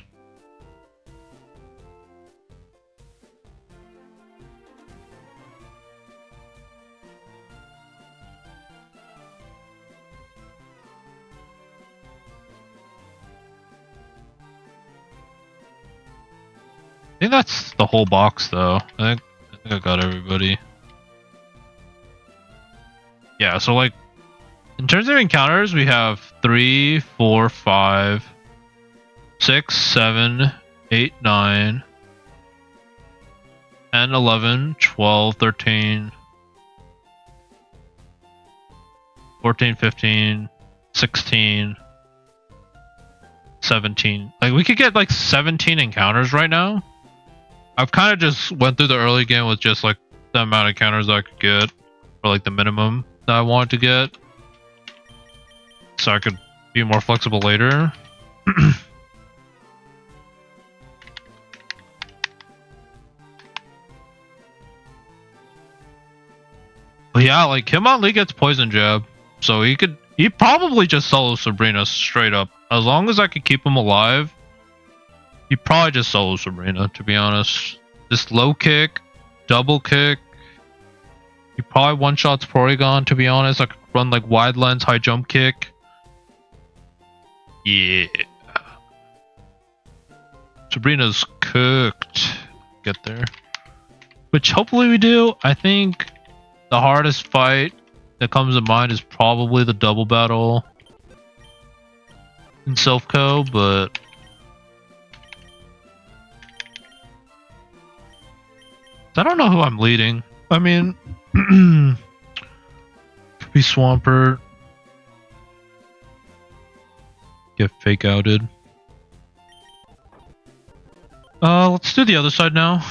I think that's the whole box though. I think I got everybody. Yeah, so like in terms of encounters, we have 3, 4, 5, 6, 7, 8, 9, 10, 11, 12, 13, 14, 15, 16, 17. Like we could get like 17 encounters right now. I've kind of just went through the early game with just like the amount of encounters I could get, or like the minimum that I wanted to get, so I could be more flexible later. But yeah, like Hitmonlee gets Poison Jab, so he probably just solo Sabrina straight up. As long as I could keep him alive, he probably just solo Sabrina, to be honest. Just low kick, double kick. He probably one-shots Porygon, to be honest. I could run like wide lens, high jump kick. Yeah. Sabrina's cooked. Get there. Which hopefully we do. I think the hardest fight that comes to mind is probably the double battle in Self-Co, but I don't know who I'm leading. I mean, could be Swampert. Get fake outed. Let's do the other side now.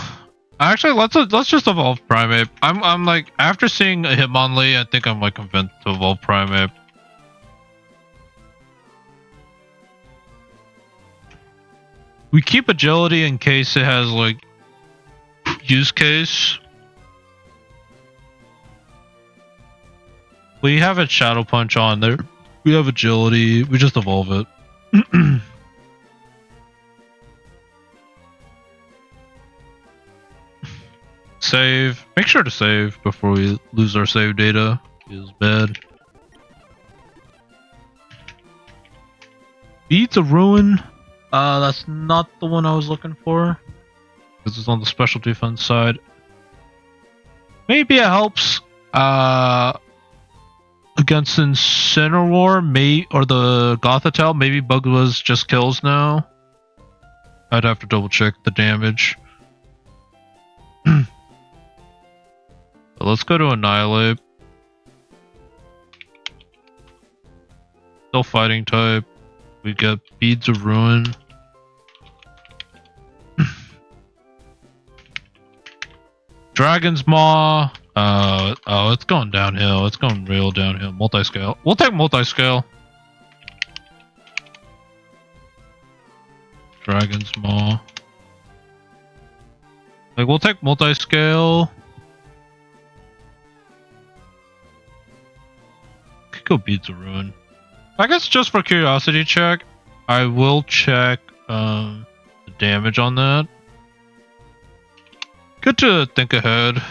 Actually, let's just evolve Primate. I'm like, after seeing a Hitmonlee, I think I'm like convinced to evolve Primate. We keep agility in case it has like use case. We have a Shadow Punch on there. We have agility. We just evolve it. Save. Make sure to save before we lose our save data. Feels bad. Beads of Ruin. That's not the one I was looking for. This is on the special defense side. Maybe it helps against Incineroar, or the Gothitelle. Maybe Bug was just kills now. I'd have to double check the damage. But let's go to Annihilate. Still fighting type. We get Beads of Ruin. Dragon's Maw. Oh, it's going downhill. It's going real downhill. Multi-scale. We'll take multi-scale. Dragon's Maw. Like, we'll take multi-scale. Could go Beads of Ruin. I guess just for curiosity check, I will check the damage on that. Good to think ahead.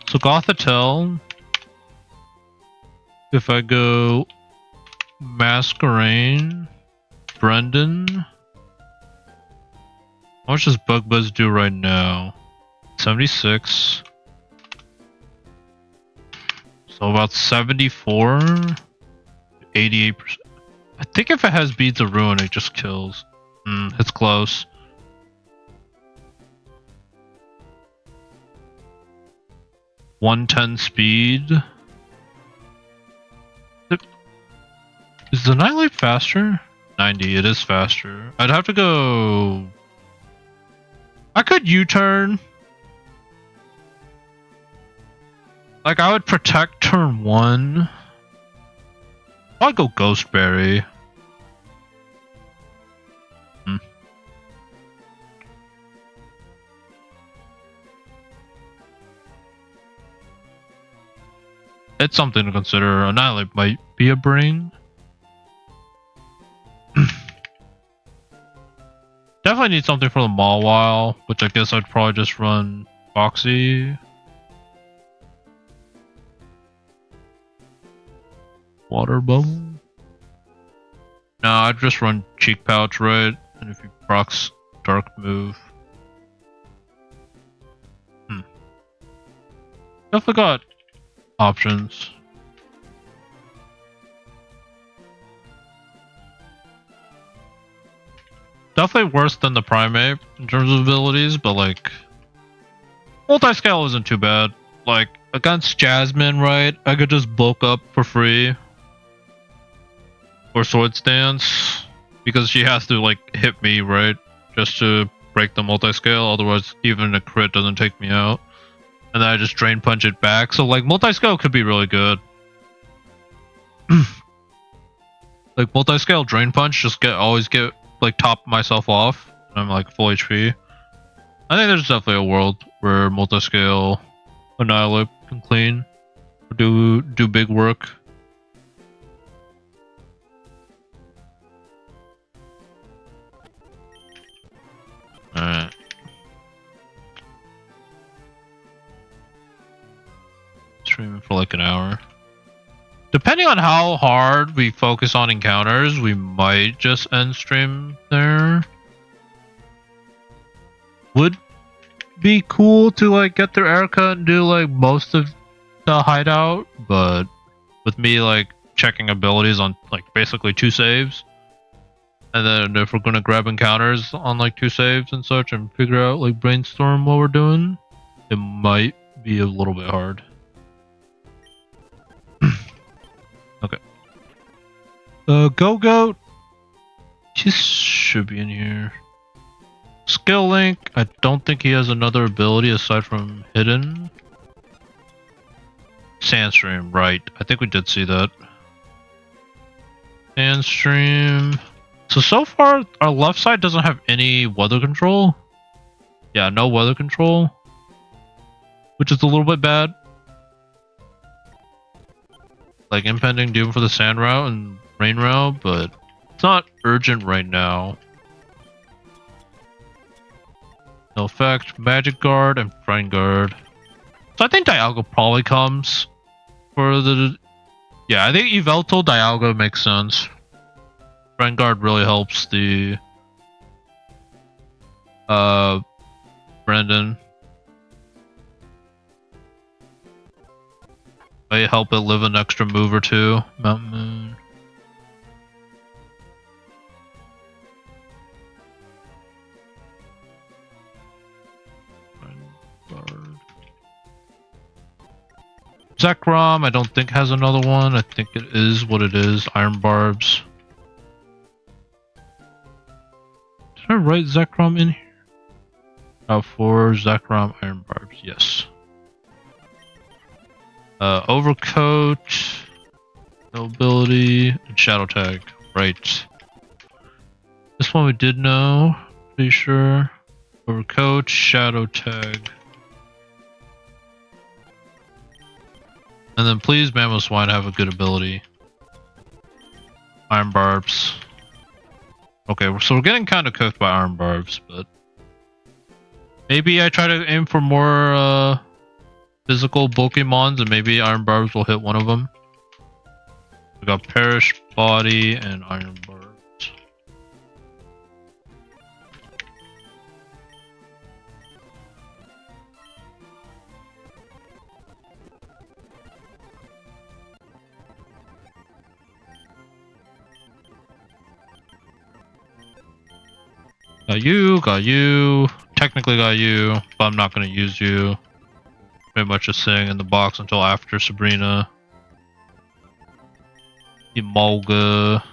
So Gothitelle. If I go Masquerain, Brendan. How much does Bug Buzz do right now? 76. So about 74. 88%. I think if it has Beads of Ruin, it just kills. It's close. .110 speed. Is the Nightlight faster? 90, it is faster. I'd have to go... I could U-turn. Like, I would protect turn 1. I'd go Ghostberry. It's something to consider. Annihilate might be a bring. Definitely need something for the Mawile, which I guess I'd probably just run Foxy. Water Bubble. No, I'd just run Cheek Pouch, right? And if he procs Dark Move. Definitely got options. Definitely worse than the Primate in terms of abilities, but like multi-scale isn't too bad. Like against Jasmine, right? I could just bulk up for free. Or Sword Stance. Because she has to like hit me, right? Just to break the multi-scale, otherwise even a crit doesn't take me out. And then I just Drain Punch it back. So like multi-scale could be really good. Like multi-scale Drain Punch, just always get like top myself off. And I'm like full HP. I think there's definitely a world where multi-scale Annihilate can clean. Or do big work. Alright. Streaming for like an hour. Depending on how hard we focus on encounters, we might just end stream there. Would be cool to like get through Erica and do like most of the hideout, but with me like checking abilities on like basically 2 saves. And then if we're gonna grab encounters on like 2 saves and such and figure out like brainstorm what we're doing, it might be a little bit hard. Okay. Go Goat. He should be in here. Skill Link. I don't think he has another ability aside from Hidden. Sandstream, right. I think we did see that. Sandstream. So far, our left side doesn't have any weather control. Yeah, no weather control. Which is a little bit bad. Like impending doom for the sand route and rain route, but it's not urgent right now. No effect, Magic Guard, and Friend Guard. So I think Dialga probably comes for the... Yeah, I think Yveltal Dialga makes sense. Friend Guard really helps the Brendan. May help it live an extra move or 2. Mountain Moon. Zekrom, I don't think has another one. I think it is what it is. Iron Barbs. Did I write Zekrom in here? For Zekrom Iron Barbs, yes. Overcoat, Nobility, and Shadow Tag. Right. This one we did know, pretty sure. Overcoat, Shadow Tag. And then please, Mammoth Swine, have a good ability. Iron Barbs. Okay, so we're getting kind of cooked by Iron Barbs, but maybe I try to aim for more physical Pokemons, and maybe Iron Barbs will hit one of them. We got Perish Body and Iron Barbs. Got you. Technically got you, but I'm not gonna use you. Pretty much just sitting in the box until after Sabrina. Emolga.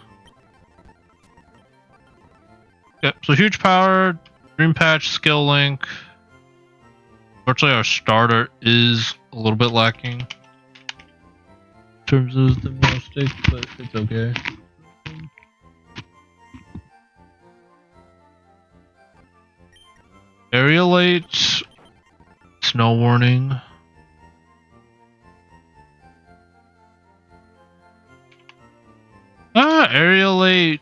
Yep, so huge power, Dream Patch, Skill Link. Unfortunately, our starter is a little bit lacking in terms of the Mystic, but it's okay. Aerialate, Snow Warning. Aerialate,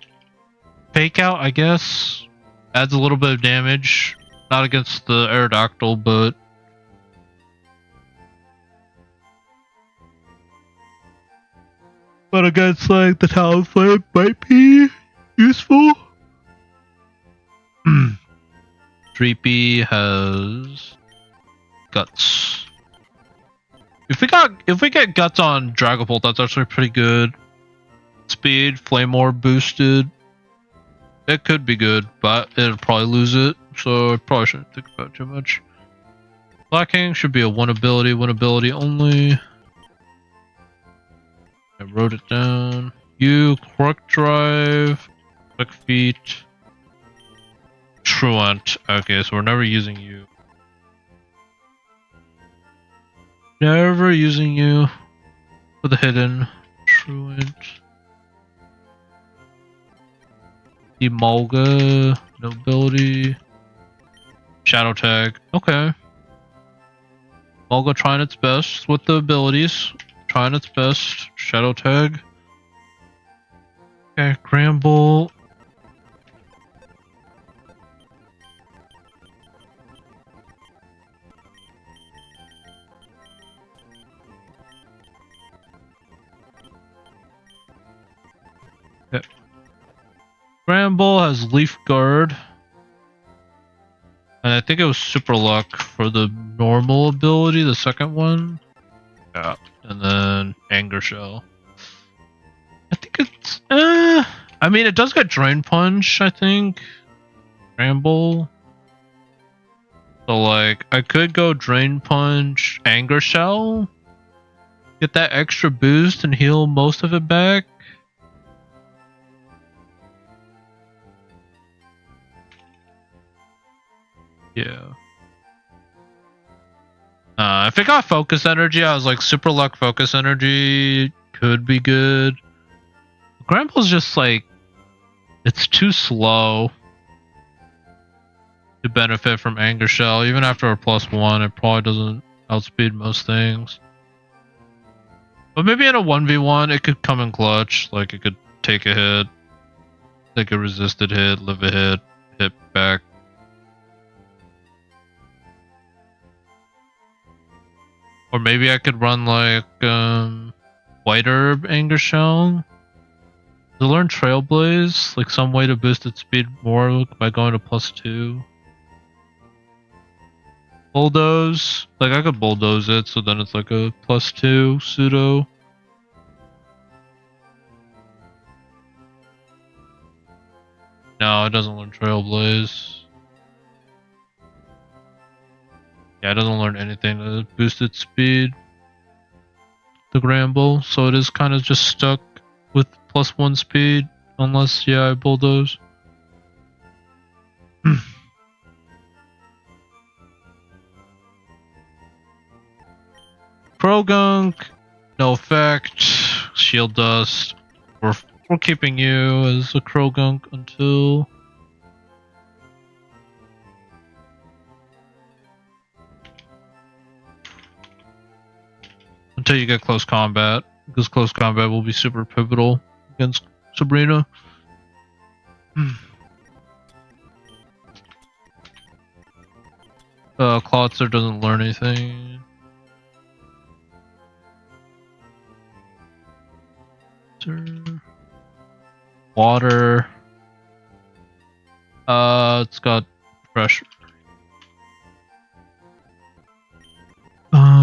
Fake Out, I guess. Adds a little bit of damage. Not against the Aerodactyl, but against like the Talonflame might be useful. 3P has Guts. If we get Guts on Dragapult, that's actually pretty good. Speed, Flame Orb boosted. It could be good, but it'll probably lose it, so I probably shouldn't think about it too much. Lacking should be a one ability only. I wrote it down. You, Quark Drive, Quick Feet, Truant. Okay, so we're never using you. Never using you for the hidden. Truant. Emolga, Nobility, Shadow Tag. Okay. Emolga trying its best with the abilities. Trying its best. Shadow Tag. Okay, Gramble. Okay. Gramble has Leaf Guard. And I think it was Super Luck for the normal ability, the second one. Yeah. And then Anger Shell. I think it's I mean it does get Drain Punch, I think. Gramble. So like I could go Drain Punch, Anger Shell. Get that extra boost and heal most of it back. Yeah. If it got Focus Energy, I was like, Super Luck Focus Energy could be good. Gramble's just like, it's too slow to benefit from Anger Shell. Even after a +1, it probably doesn't outspeed most things. But maybe in a 1v1, it could come in clutch. Like, it could take a hit, take a resisted hit, live a hit, hit back. Or maybe I could run like White Herb Anger Shell. To learn Trailblaze, like some way to boost its speed more by going to +2. Bulldoze, like I could bulldoze it, so then it's like a +2 pseudo. No, it doesn't learn Trailblaze. Yeah, it doesn't learn anything to boost its speed. The Gramble, so it is kind of just stuck with +1 speed, unless, yeah, I bulldoze. Crow Gunk, no effect. Shield Dust. We're keeping you as a Crow Gunk until you get close combat, because close combat will be super pivotal against Sabrina. Klotzer doesn't learn anything. Water. It's got pressure.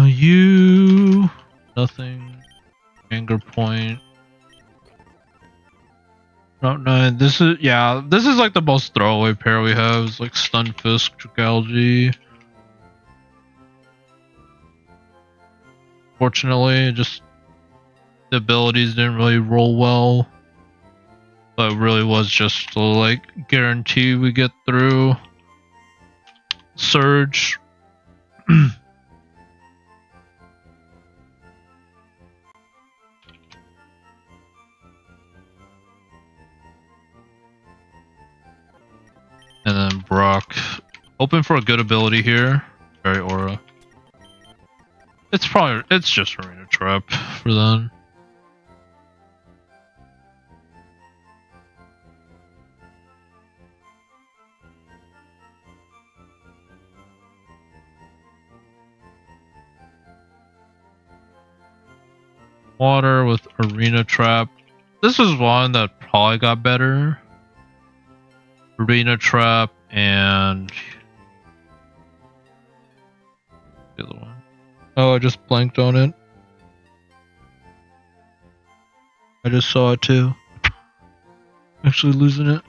You nothing. Anger point. No, this is like the most throwaway pair we have. It's like Stunfisk, Dragalge. Fortunately, just the abilities didn't really roll well. But it really was just to like guarantee we get through Surge. And then Brock, hoping for a good ability here. Very Aura. It's just Arena Trap for them. Water with Arena Trap. This is one that probably got better. Arena Trap and the other one. Oh, I just blanked on it. I just saw it too. Actually losing it.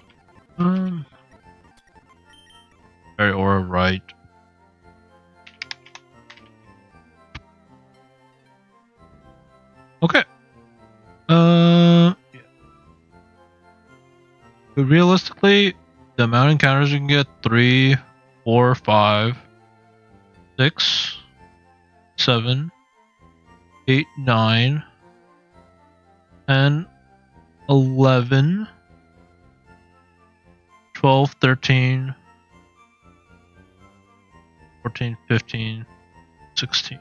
Very Aura right. Okay. Yeah. But realistically, the amount of encounters you can get 3, 4, 5, 6, 7, 8, 9, 10, 11, 12, 13, 14, 15, 16.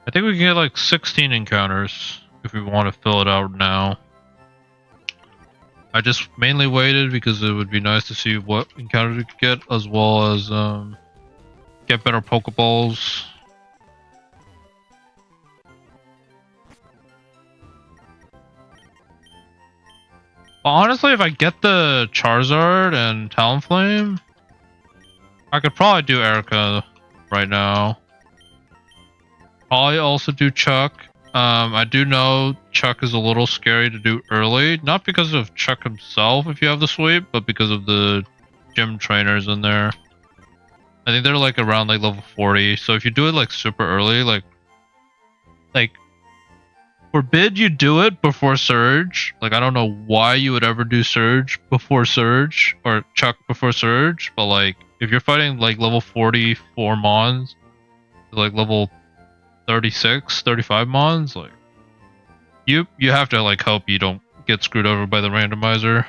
I think we can get like 16 encounters if we want to fill it out now. I just mainly waited because it would be nice to see what encounters we could get, as well as get better Pokeballs. But honestly, if I get the Charizard and Talonflame, I could probably do Erica right now. Probably also do Chuck. I do know Chuck is a little scary to do early, not because of Chuck himself if you have the sweep, but because of the gym trainers in there. I think they're like around like level 40, so if you do it like super early, like forbid you do it before Surge. Like I don't know why you would ever do Surge before Surge, or Chuck before Surge, but like if you're fighting like level 44 Mons, like level 36, 35 Mons, like you have to like hope you don't get screwed over by the randomizer.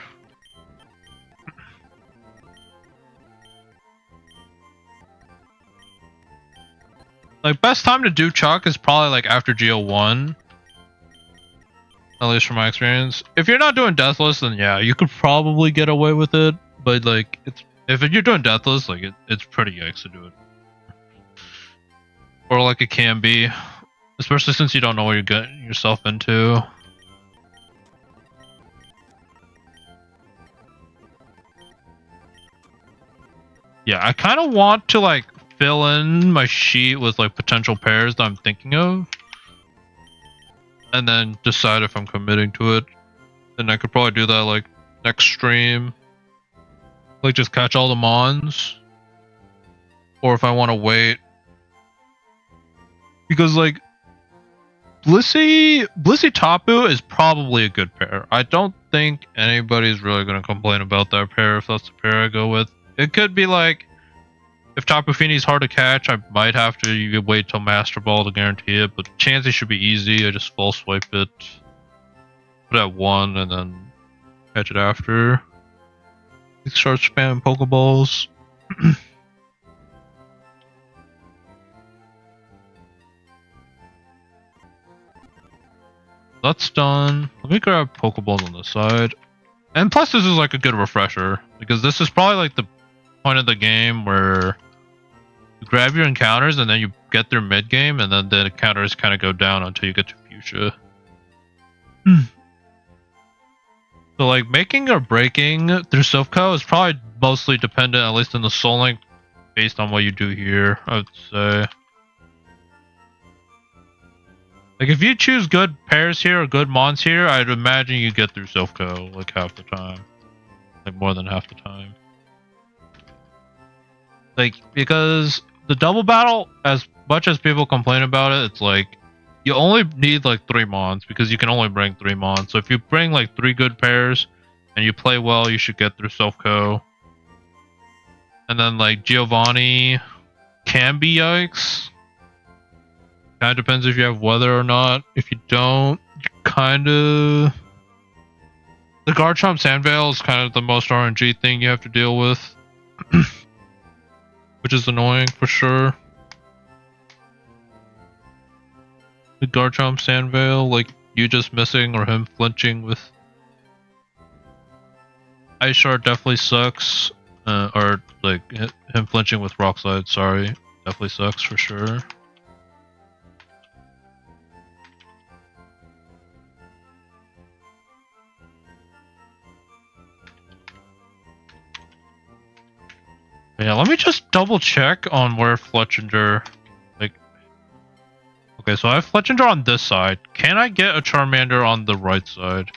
Like best time to do Chuck is probably like after GO1. At least from my experience. If you're not doing Deathless, then yeah, you could probably get away with it. But like if you're doing Deathless, like it's pretty yikes to do it. Or like it can be, especially since you don't know what you're getting yourself into. Yeah, I kind of want to like fill in my sheet with like potential pairs that I'm thinking of, and then decide if I'm committing to it. And I could probably do that like next stream, like just catch all the Mons, or if I want to wait. Because like Blissey Tapu is probably a good pair. I don't think anybody's really gonna complain about that pair if that's the pair I go with. It could be like If Tapu Fini's hard to catch, I might have to wait till Master Ball to guarantee it, but Chansey should be easy. I just full swipe it, put it at 1, and then catch it after. Start spamming Pokeballs. That's done. Let me grab Pokeballs on this side. And plus this is like a good refresher, because this is probably like the point of the game where you grab your encounters and then you get their mid game, and then the encounters kind of go down until you get to Fuchsia. So like making or breaking through Silph.Co is probably mostly dependent, at least in the Soul Link, based on what you do here, I would say. Like if you choose good pairs here or good mons here, I'd imagine you get through Silph.Co like half the time. Like more than half the time. Like because the double battle, as much as people complain about it, it's like you only need like 3 mons because you can only bring 3 mons. So if you bring like 3 good pairs and you play well, you should get through Silph.Co. And then like Giovanni can be yikes. Kind of depends if you have weather or not. If you don't, you kind of... The Garchomp Sandveil is kind of the most RNG thing you have to deal with. Which is annoying for sure. The Garchomp Sandveil, like you just missing or him flinching with... Ice Shard definitely sucks. Or like him flinching with Rock Slide, sorry. Definitely sucks for sure. Yeah, let me just double check on where Fletchinder, like, okay, so I have Fletchinder on this side. Can I get a Charmander on the right side?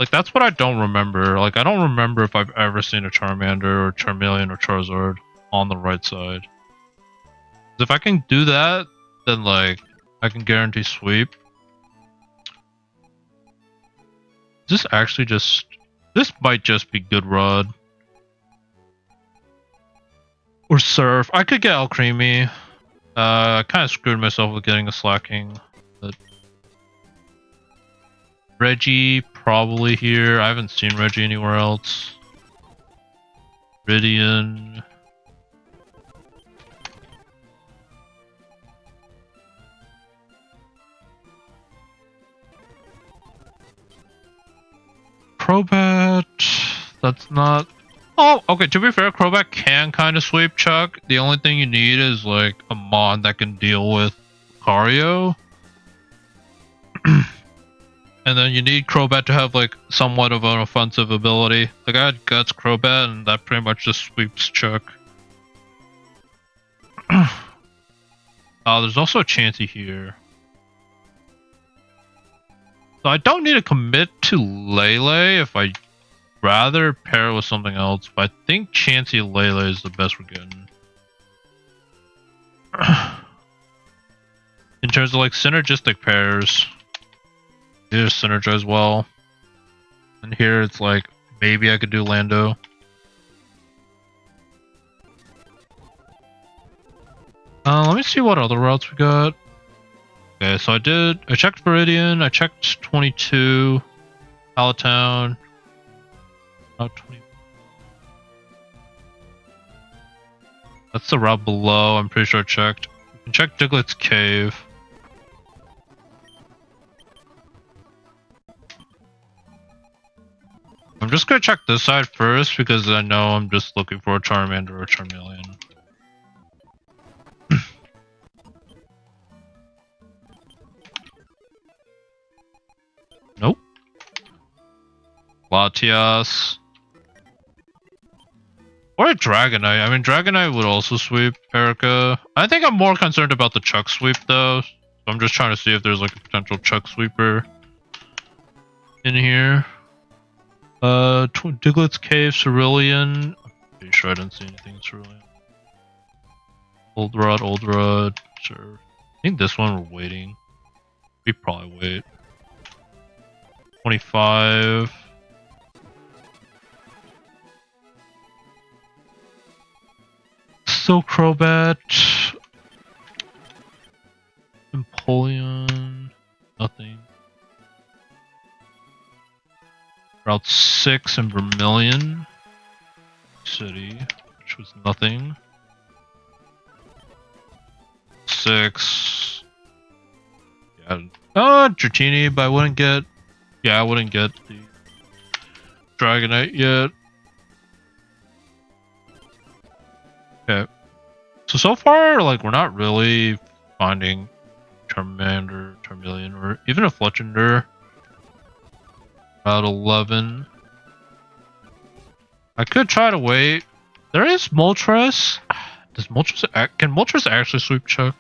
Like, that's what I don't remember. Like, I don't remember if I've ever seen a Charmander or Charmeleon or Charizard on the right side. If I can do that, then, like, I can guarantee sweep. Is this actually just... This might just be Good Rod. Or Surf. I could get Alcremie. I kind of screwed myself with getting a Slacking. But Reggie, probably here. I haven't seen Reggie anywhere else. Viridian. Crobat. That's not... Oh, okay, to be fair, Crobat can kind of sweep Chuck. The only thing you need is, like, a mon that can deal with Lucario. And then you need Crobat to have, like, somewhat of an offensive ability. Like, I had Guts Crobat, and that pretty much just sweeps Chuck. There's also a Chansey here. So I don't need to commit to Lele if I... rather pair it with something else, but I think Chansey Lele is the best we're getting. In terms of like synergistic pairs, they just synergize well. And here it's like, maybe I could do Lando. Let me see what other routes we got. Okay, so I checked Viridian, I checked 22, Palatown. 20. That's the route below, I'm pretty sure I checked. You can check Diglett's Cave. I'm just gonna check this side first because I know I'm just looking for a Charmander or a Charmeleon. Nope. Latias. Or a Dragonite. I mean, Dragonite would also sweep Erica. I think I'm more concerned about the Chuck sweep, though. So I'm just trying to see if there's like a potential Chuck sweeper in here. Diglett's Cave, Cerulean. I'm pretty sure I didn't see anything in Cerulean. Old Rod. Sure. I think this one we're waiting. We probably wait. 25. Still Crobat. Empoleon. Nothing. Route 6 in Vermilion City, which was nothing. 6. Yeah. Dratini, but I wouldn't get. Yeah, I wouldn't get the Dragonite yet. Okay. So far, like, we're not really finding Charmander, Charmeleon, or even a Fletchender. About 11. I could try to wait. There is Moltres. Does Moltres can Moltres actually sweep Chuck?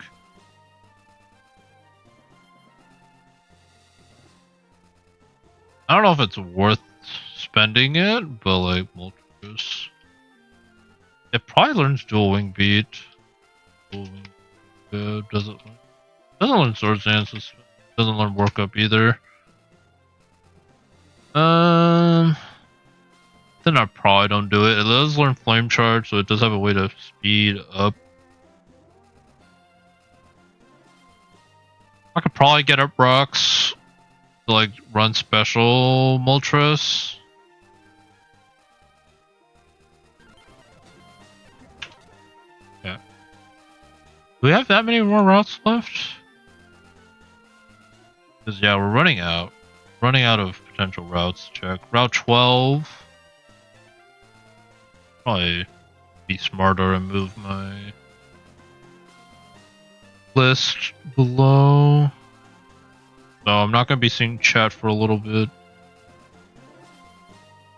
I don't know if it's worth spending it, but like Moltres, it probably learns Dual Wing Beat. Dual Wing doesn't learn Swords Dance. Doesn't learn Work Up either. Then I probably don't do it. It does learn Flame Charge, so it does have a way to speed up. I could probably get up rocks to like run special Moltres. Yeah. Do we have that many more routes left? Because yeah, we're running out. Running out of potential routes to check. Route 12. Probably be smarter and move my list below. So I'm not going to be seeing chat for a little bit.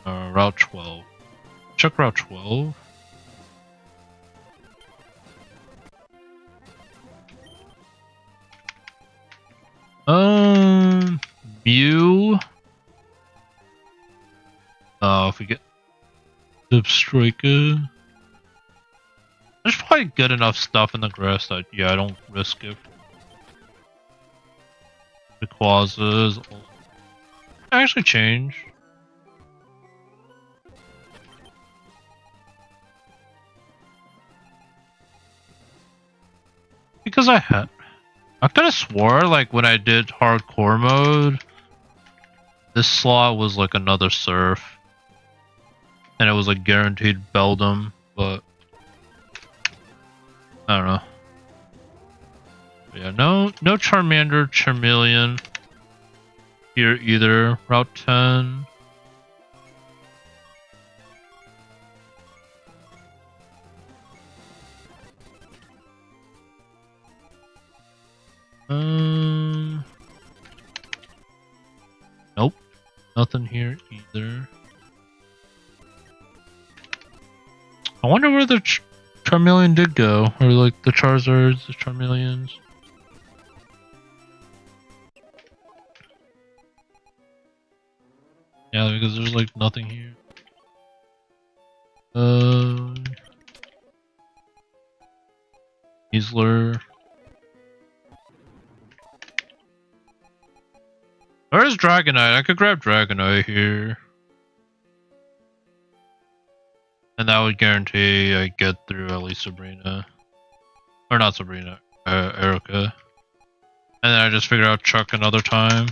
Route 12. Check Route 12. Mew. If we get Striker. There's probably good enough stuff in the grass that, yeah, I don't risk it. The Quazzas actually change. Because I could have swore, like, when I did hardcore mode, this slot was like another surf. And it was like guaranteed Beldum, but I don't know. But yeah, no Charmander, Charmeleon here either. Route 10. Nope, nothing here either. I wonder where the Charmeleon did go, or like the Charizards, the Charmeleons. Yeah, because there's like nothing here. Easler. Where's Dragonite? I could grab Dragonite here. And that would guarantee I get through at least Sabrina. Or not Sabrina, Erica. And then I just figure out Chuck another time.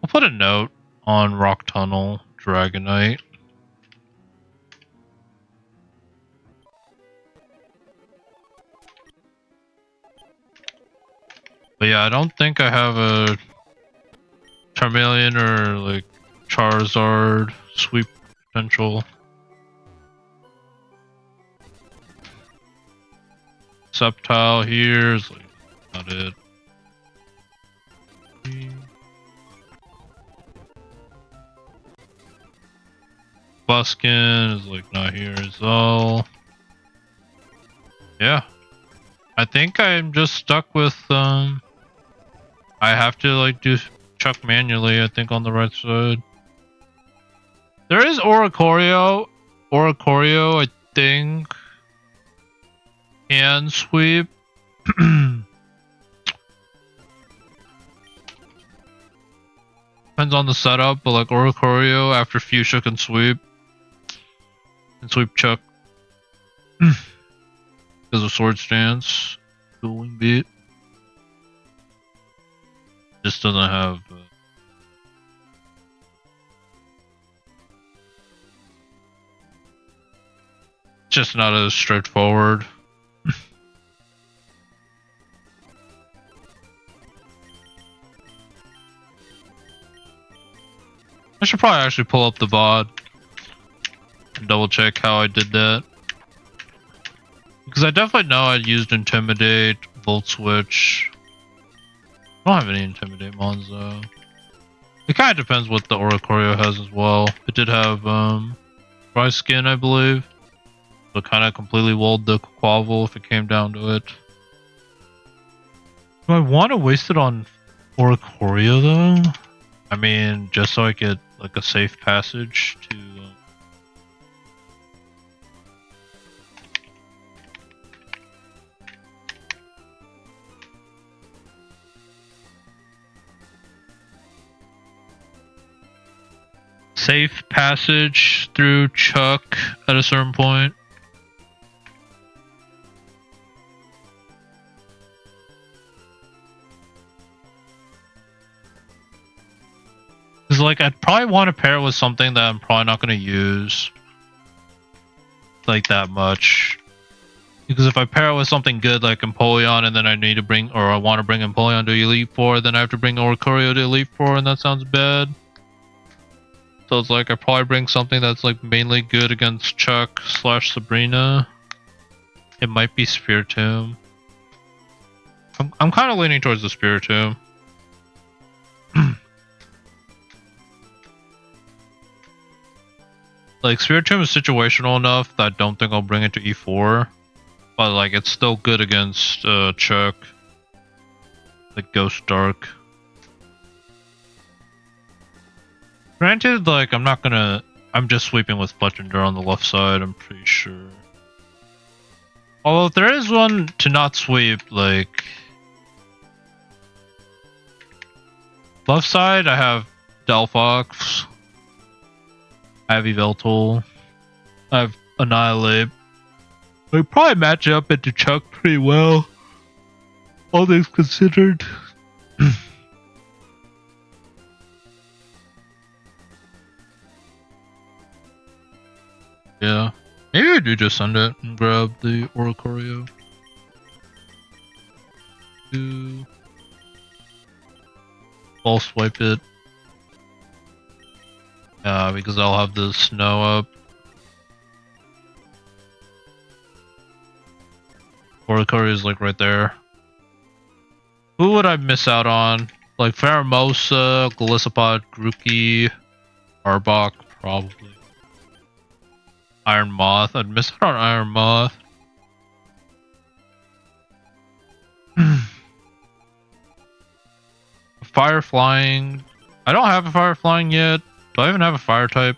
I'll put a note on Rock Tunnel, Dragonite. But yeah, I don't think I have a Charmeleon or like Charizard sweep potential. Sceptile here is like not it. Buskin is like not here as well. Yeah. I think I'm just stuck with I have to like do Chuck manually, I think, on the right side. There is Oricorio. Oricorio, I think, can sweep. Depends on the setup, but like Oricorio after Fuchsia can sweep. And sweep Chuck. Because of sword stance. Dual wing beat. Just doesn't have. Just not as straightforward. I should probably actually pull up the VOD and double check how I did that. Because I definitely know I used Intimidate, Volt Switch. I don't have any Intimidate mons though. It kind of depends what the Oricorio has as well. It did have Dry Skin, I believe. So it kind of completely walled the Quavel if it came down to it. Do I want to waste it on Oricorio though? I mean, just so I get like a safe passage to... safe passage through Chuck at a certain point. Because like I'd probably want to pair it with something that I'm probably not going to use like that much. Because if I pair it with something good like Empoleon and then I need to bring, or I want to bring Empoleon to Elite Four, then I have to bring Oricorio to Elite Four, and that sounds bad. So it's like I probably bring something that's like mainly good against Chuck / Sabrina. It might be Spiritomb. I'm kind of leaning towards the Spiritomb. Like Spiritomb is situational enough that I don't think I'll bring it to E4. But like it's still good against Chuck. Like Ghost Dark. Granted, like I'm just sweeping with Fletchinder on the left side, I'm pretty sure. Although if there is one to not sweep, like left side I have Delphox. I have Yveltal. I have Annihilate. We probably match up into Chuck pretty well. All things considered. Yeah. Maybe I do just send it and grab the Oricorio. I'll swipe it. Because I'll have the snow up. Oricorio is like right there. Who would I miss out on? Like Pheromosa, Golisopod, Grookey, Arbok, probably. Iron Moth. I'd miss out on Iron Moth. Fire Flying. I don't have a Fire Flying yet. Do I even have a Fire type?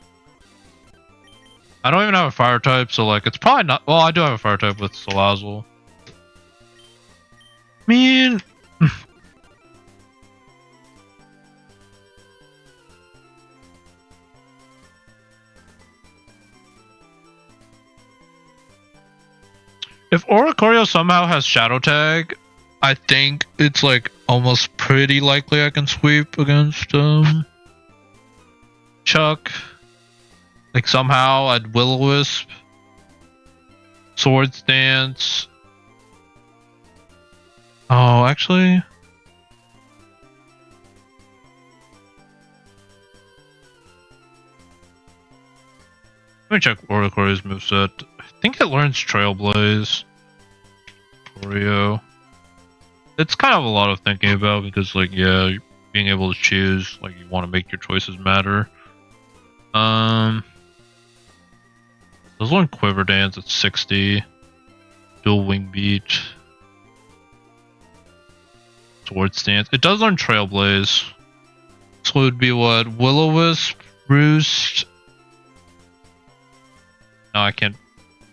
I don't even have a Fire type, so like it's probably not. Well, I do have a Fire type with Salazzle. Man. If Oricorio somehow has Shadow Tag, I think it's like almost pretty likely I can sweep against Chuck. Like somehow I'd Will-O-Wisp, Sword Stance. Oh, actually. Let me check Oricorio's moveset. I think it learns Trailblaze. Oreo. It's kind of a lot of thinking about because, like, yeah, being able to choose, like, you want to make your choices matter. There's one Quiver Dance at 60. Dual Wing Beat. Sword Stance. It does learn Trailblaze. So it would be what? Will-O-Wisp, Roost. No, I can't.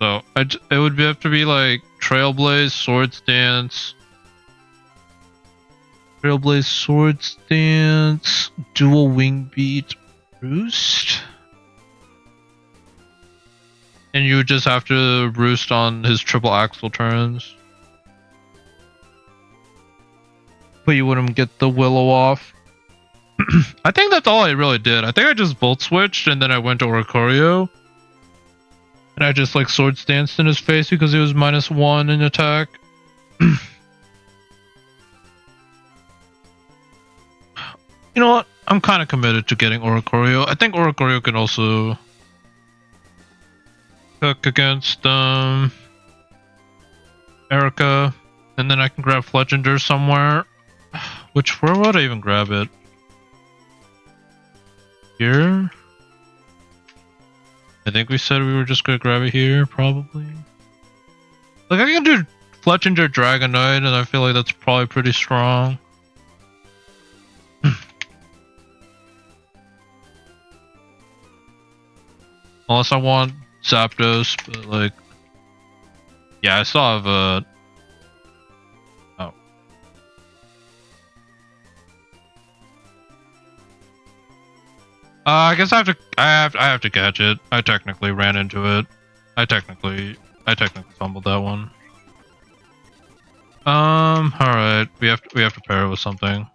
So it would have to be like Trailblaze, Sword Stance. Trailblaze, Sword Stance, Dual Wing Beat, Roost. and you just have to roost on his triple axle turns. But you wouldn't get the Willow off. I think that's all I really did. I think I just volt switched and then I went to Oricorio. And I just like sword stanced in his face because he was -1 in attack. You know what? I'm kind of committed to getting Oricorio. I think Oricorio can also cook against Erica. And then I can grab Fletchinger somewhere. Where would I even grab it? Here? I think we said we were just gonna grab it here, probably. Like, I can do Fletchinger Dragonite, and I feel like that's probably pretty strong. Unless I want Zapdos, but like... Yeah, I still have a... Oh. I guess I have to catch it. I technically ran into it. I technically fumbled that one. Alright. We have to pair it with something.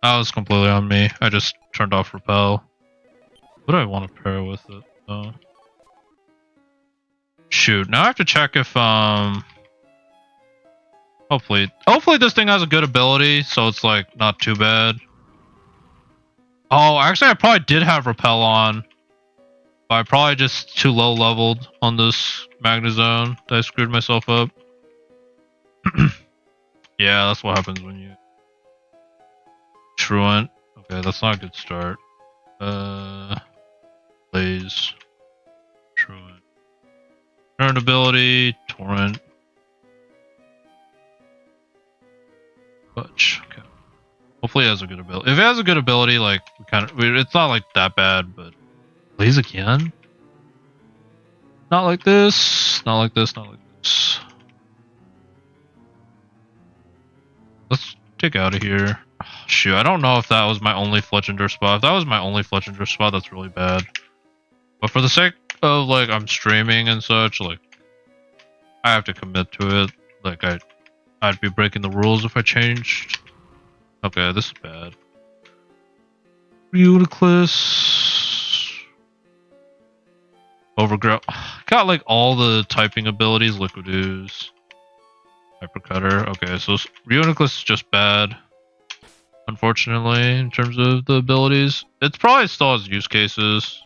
That was completely on me. I just turned off Repel. What do I want to pair with it though? Shoot, now I have to check if hopefully this thing has a good ability, so it's like not too bad. Oh, actually I probably did have Repel on. But I probably just too low leveled on this Magnezone that I screwed myself up. Yeah, that's what happens when you Truant. Okay, that's not a good start. Blaze. Truant. Current ability, Torrent. Clutch. Okay. Hopefully it has a good ability. If it has a good ability, like, it's not like that bad, but Blaze again? Not like this. Not like this, not like this. Let's dig out of here. Oh, shoot, I don't know if that was my only Fletchinger spot. If that was my only Fletchinger spot, that's really bad. But for the sake of, like, I'm streaming and such, like, I have to commit to it. Like, I'd be breaking the rules if I changed. Okay, this is bad. Euniclus. Overgrow. Got, like, all the typing abilities. Liquid Ooze. Hypercutter. Okay, so Euniclus is just bad. Unfortunately, in terms of the abilities. It's probably still has use cases.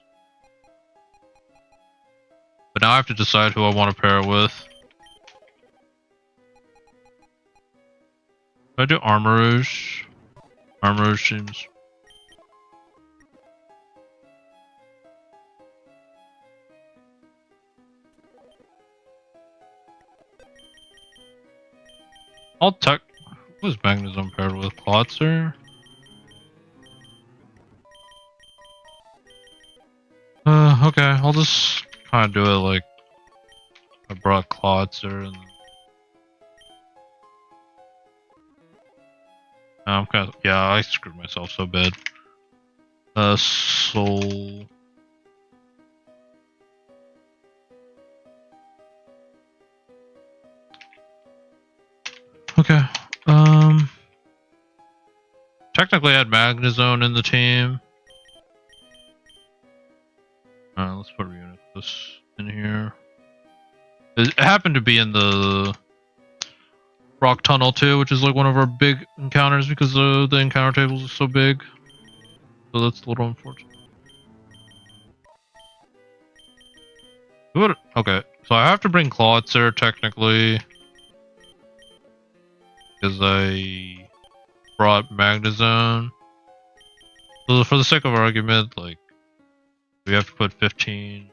But now I have to decide who I want to pair it with. If I do Armarouge. Armarouge seems... I'll tech... What is Magnezone paired with? Klotzer? Okay, I'll just kind of do it like... I brought Klotzer and... I'm kind of... Yeah, I screwed myself so bad. Soul... Okay, technically I had Magnezone in the team. Alright, let's put Euniclus in here. It happened to be in the Rock Tunnel too, which is like one of our big encounters because the encounter tables are so big. So that's a little unfortunate. Okay, so I have to bring Klotzer technically. Because I brought Magnezone. So for the sake of argument, like, we have to put 15,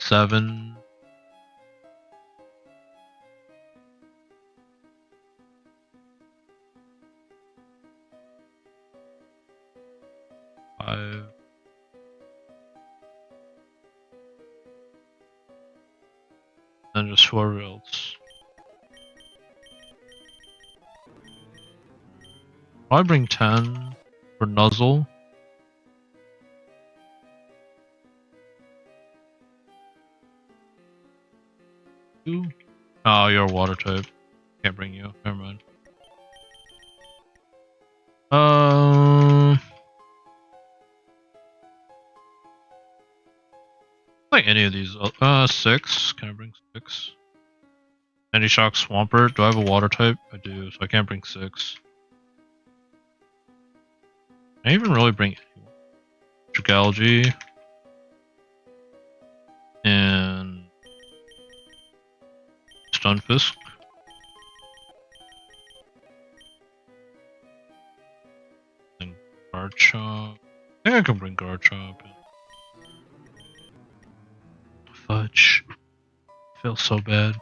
7. Five. And just whoever else. I bring 10 for Nuzzle. You? Oh, you're a water type. Can't bring you. Never mind. Like any of these. 6. Can I bring 6? Sandy Shock Swampert. Do I have a water type? I do, so I can't bring 6. Can I even really bring Algae and Stunfisk? And Garchomp. I think I can bring Garchomp. Fudge. Feels so bad.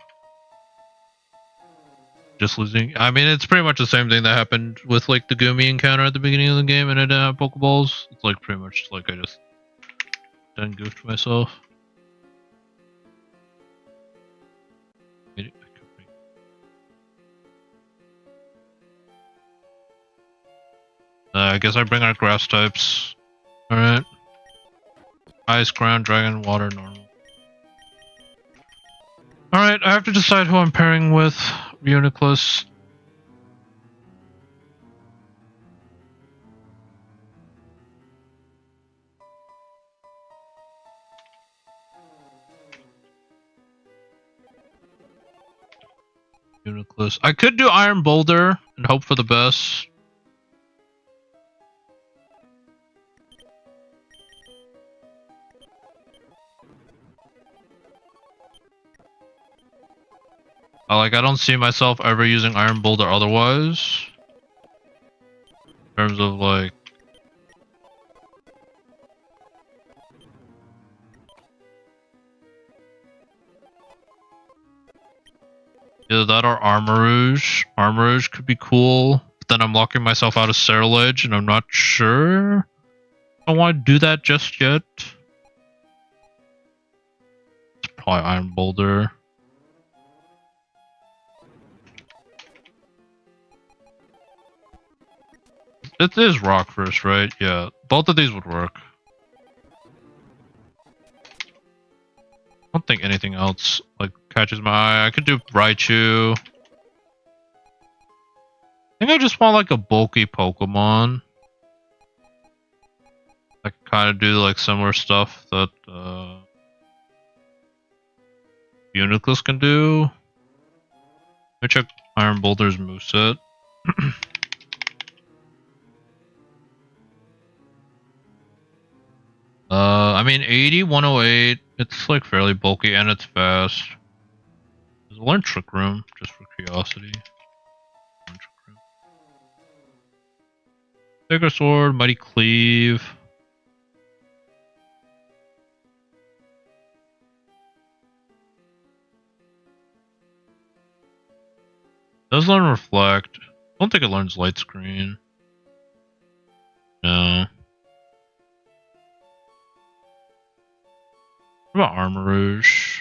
Just losing. I mean, it's pretty much the same thing that happened with like the Goomy encounter at the beginning of the game, and I didn't have Pokeballs. It's like pretty much like I just done goofed myself. I guess I bring our grass types. Alright. Ice, ground, dragon, water, normal. Alright, I have to decide who I'm pairing with. Uniclus. Uniclus. I could do Iron Boulder and hope for the best. I don't see myself ever using Iron Boulder otherwise. In terms of like... Either that or Armarouge. Armarouge could be cool. But then I'm locking myself out of Cerulege and I'm not sure I want to do that just yet. It's probably Iron Boulder. It is Rock first, right? Yeah. Both of these would work. I don't think anything else like catches my eye. I could do Raichu. I think I just want like a bulky Pokemon. I can kind of do like similar stuff that Uniclus can do. Let me check Iron Boulder's moveset. I mean 80, 108. It's like fairly bulky and it's fast. There's a learn Trick Room just for curiosity. Bigger Sword, Mighty Cleave. Does learn Reflect. I don't think it learns Light Screen. No. What about Armarouge?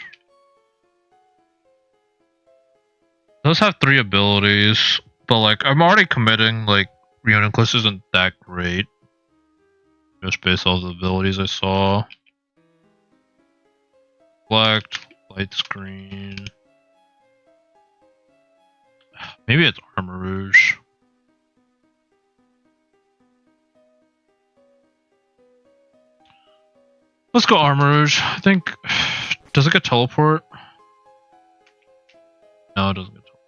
Does have 3 abilities, but like I'm already committing like Uniclus isn't that great. Just based off the abilities I saw. Reflect, Light Screen. Maybe it's Armarouge. Let's go Armarouge. I think. Does it get teleport? No, it doesn't get teleport.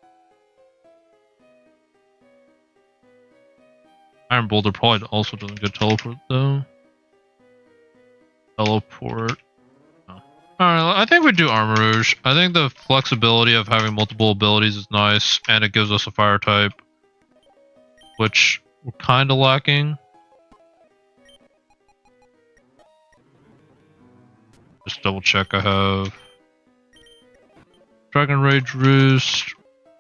Iron Boulder probably also doesn't get teleport though. Teleport. No. Alright, I think we do Armarouge. I think the flexibility of having multiple abilities is nice, and it gives us a fire type, which we're kind of lacking. Just double check I have Dragon Rage Roost,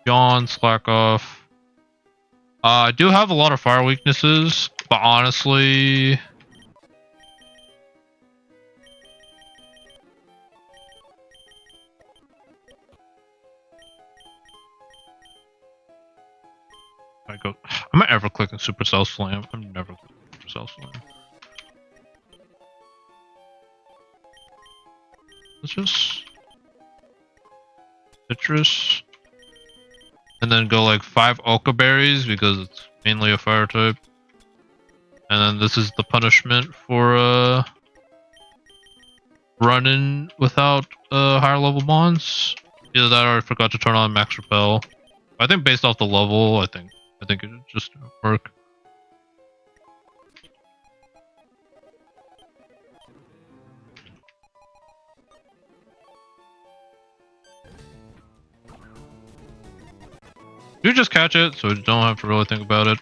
Yawn, Slack Off. I do have a lot of fire weaknesses, but honestly... Am I ever clicking Supercell Slam? I'm never clicking Supercell Slam. Let's just... citrus. And then go like 5 Oka berries because it's mainly a fire type. And then this is the punishment for running without higher level mons. Either that or I forgot to turn on max repel. I think based off the level, I think it just didn't work. You just catch it, so you don't have to really think about it.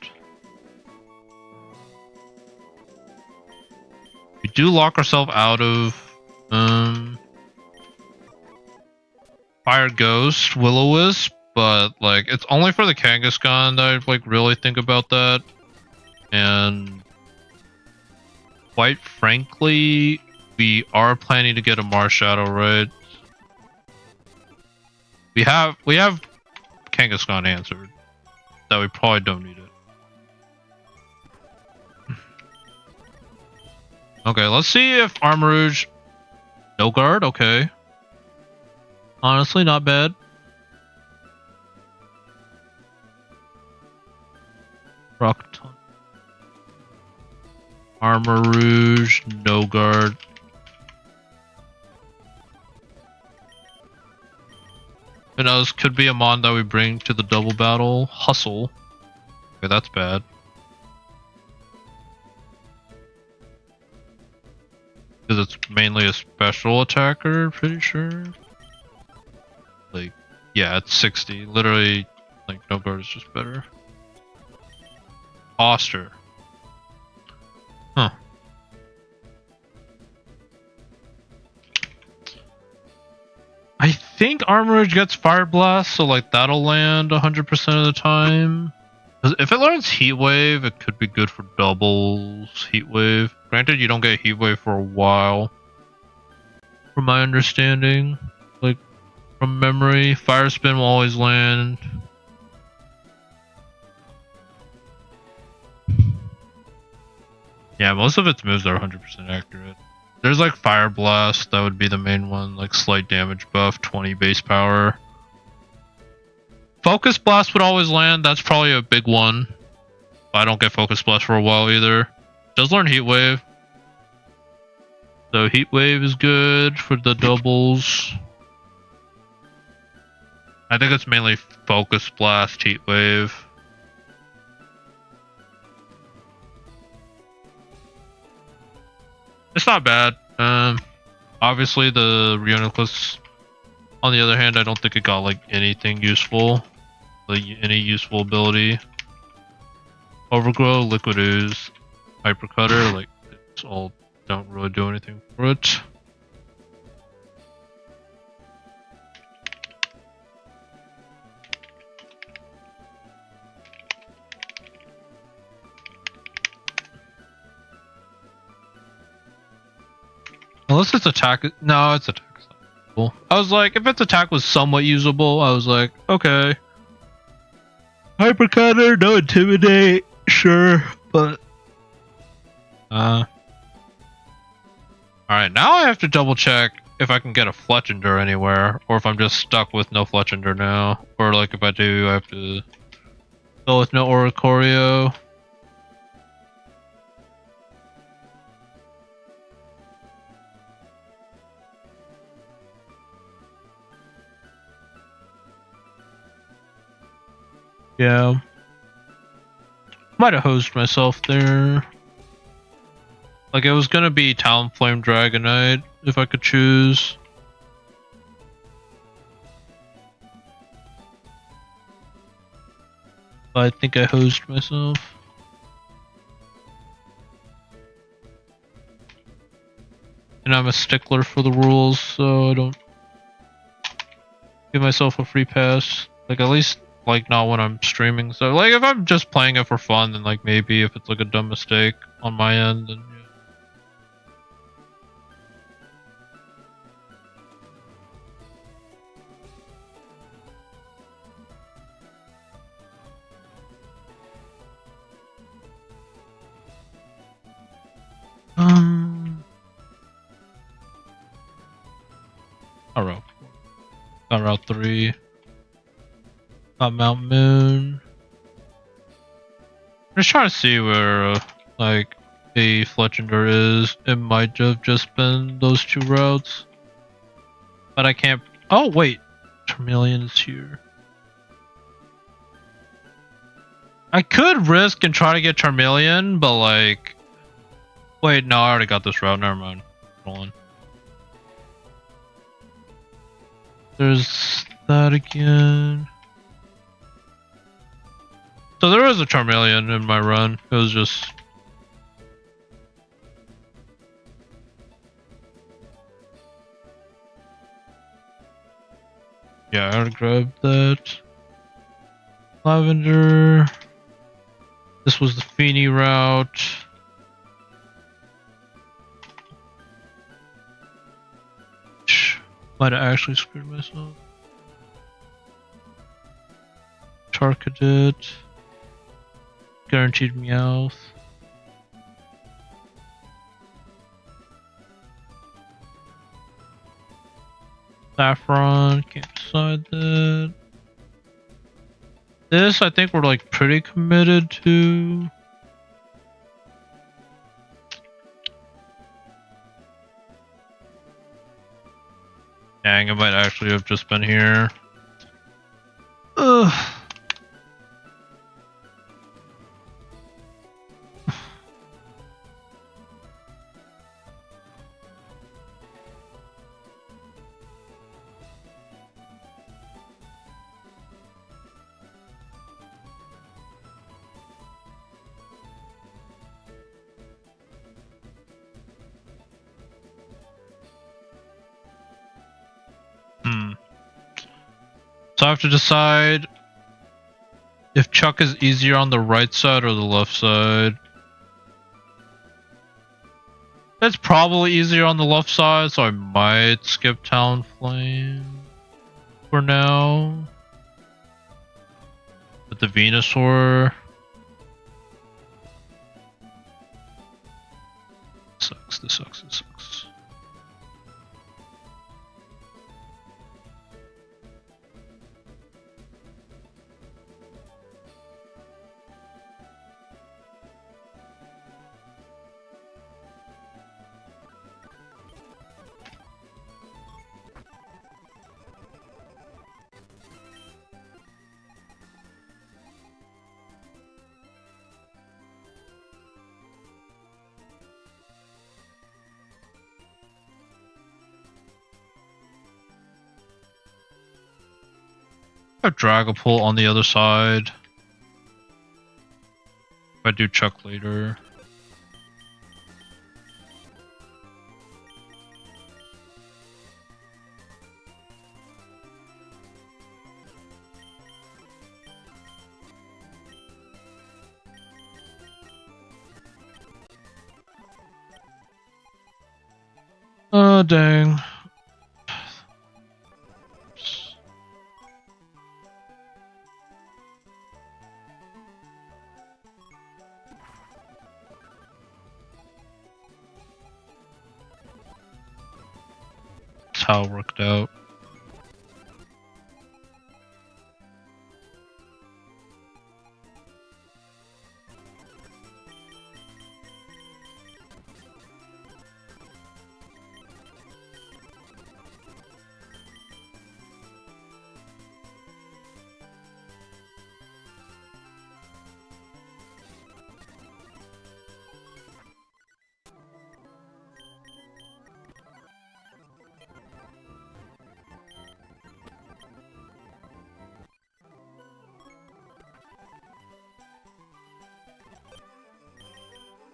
We do lock ourselves out of Fire Ghost, Will-O-Wisp, but like it's only for the Kangaskhan that I like really think about that. And quite frankly, we are planning to get a Mars Shadow, right? We have Kangaskhan answered that we probably don't need it. Okay, let's see if Armourouge... No guard, okay. Honestly, not bad. Rock ton. Armourouge, no guard. Who knows, could be a mon that we bring to the double battle. Hustle. Okay, that's bad. Because it's mainly a special attacker, pretty sure. Like, yeah, it's 60. Literally, like, no guard is just better. Oster. Huh. I think Armourouge gets Fire Blast, so like that'll land 100% of the time. If it learns Heat Wave, it could be good for doubles Heat Wave. Granted, you don't get Heat Wave for a while. From my understanding. Like, from memory, Fire Spin will always land. Yeah, most of its moves are 100% accurate. There's like Fire Blast, that would be the main one. Like slight damage buff, 20 base power. Focus Blast would always land, that's probably a big one. I don't get Focus Blast for a while either. Does learn Heat Wave. So Heat Wave is good for the doubles. I think it's mainly Focus Blast, Heat Wave. It's not bad. Obviously the Reuniclus, on the other hand, I don't think it got like anything useful. Like any useful ability. Overgrow, Liquid Ooze, Hyper Cutter, like it's all don't really do anything for it. Unless its attack, no, its attack is not usable. I was like, if its attack was somewhat usable, I was like, okay. Hyper Cutter, no Intimidate, sure, but alright, now I have to double check if I can get a Fletchender anywhere, or if I'm just stuck with no Fletchender now. Or like if I do, I have to go with no Oricorio. Yeah. Might have hosed myself there. Like it was gonna be Talonflame Dragonite if I could choose. But I think I hosed myself. And I'm a stickler for the rules, so I don't give myself a free pass. Like at least like not when I'm streaming. So like if I'm just playing it for fun, then like maybe if it's like a dumb mistake on my end, then yeah. Route 3. Got Mount Moon. I'm just trying to see where like a Fletchender is. It might have just been those two routes. But I can't. Oh, wait. Charmeleon is here. I could risk and try to get Charmeleon, but like. Wait, no, I already got this route. Never mind. Hold on. There's that again. So there was a Charmeleon in my run. It was just. Yeah, I already grabbed that. Lavender. This was the Feeny route. Might have actually screwed myself. Charcadet. Guaranteed Meowth. Saffron. Can't decide that. This, I think we're like pretty committed to. Dang, it might actually have just been here. Ugh. So I have to decide if Chuck is easier on the right side or the left side. It's probably easier on the left side, so I might skip Talonflame for now. With the Venusaur. Sucks, this sucks, this sucks. I have Dragapult on the other side. If I do Chuck later. Oh, dang. That's how it worked out.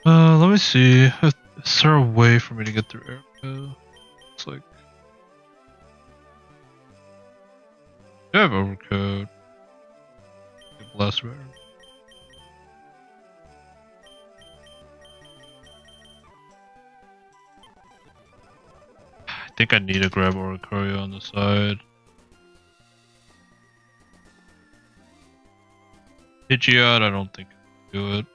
Let me see. Is there a way for me to get through Erica? It's like... I have Overcoat. Blast better. I think I need to grab Oricorio on the side. Pidgeot, I don't think I can do it.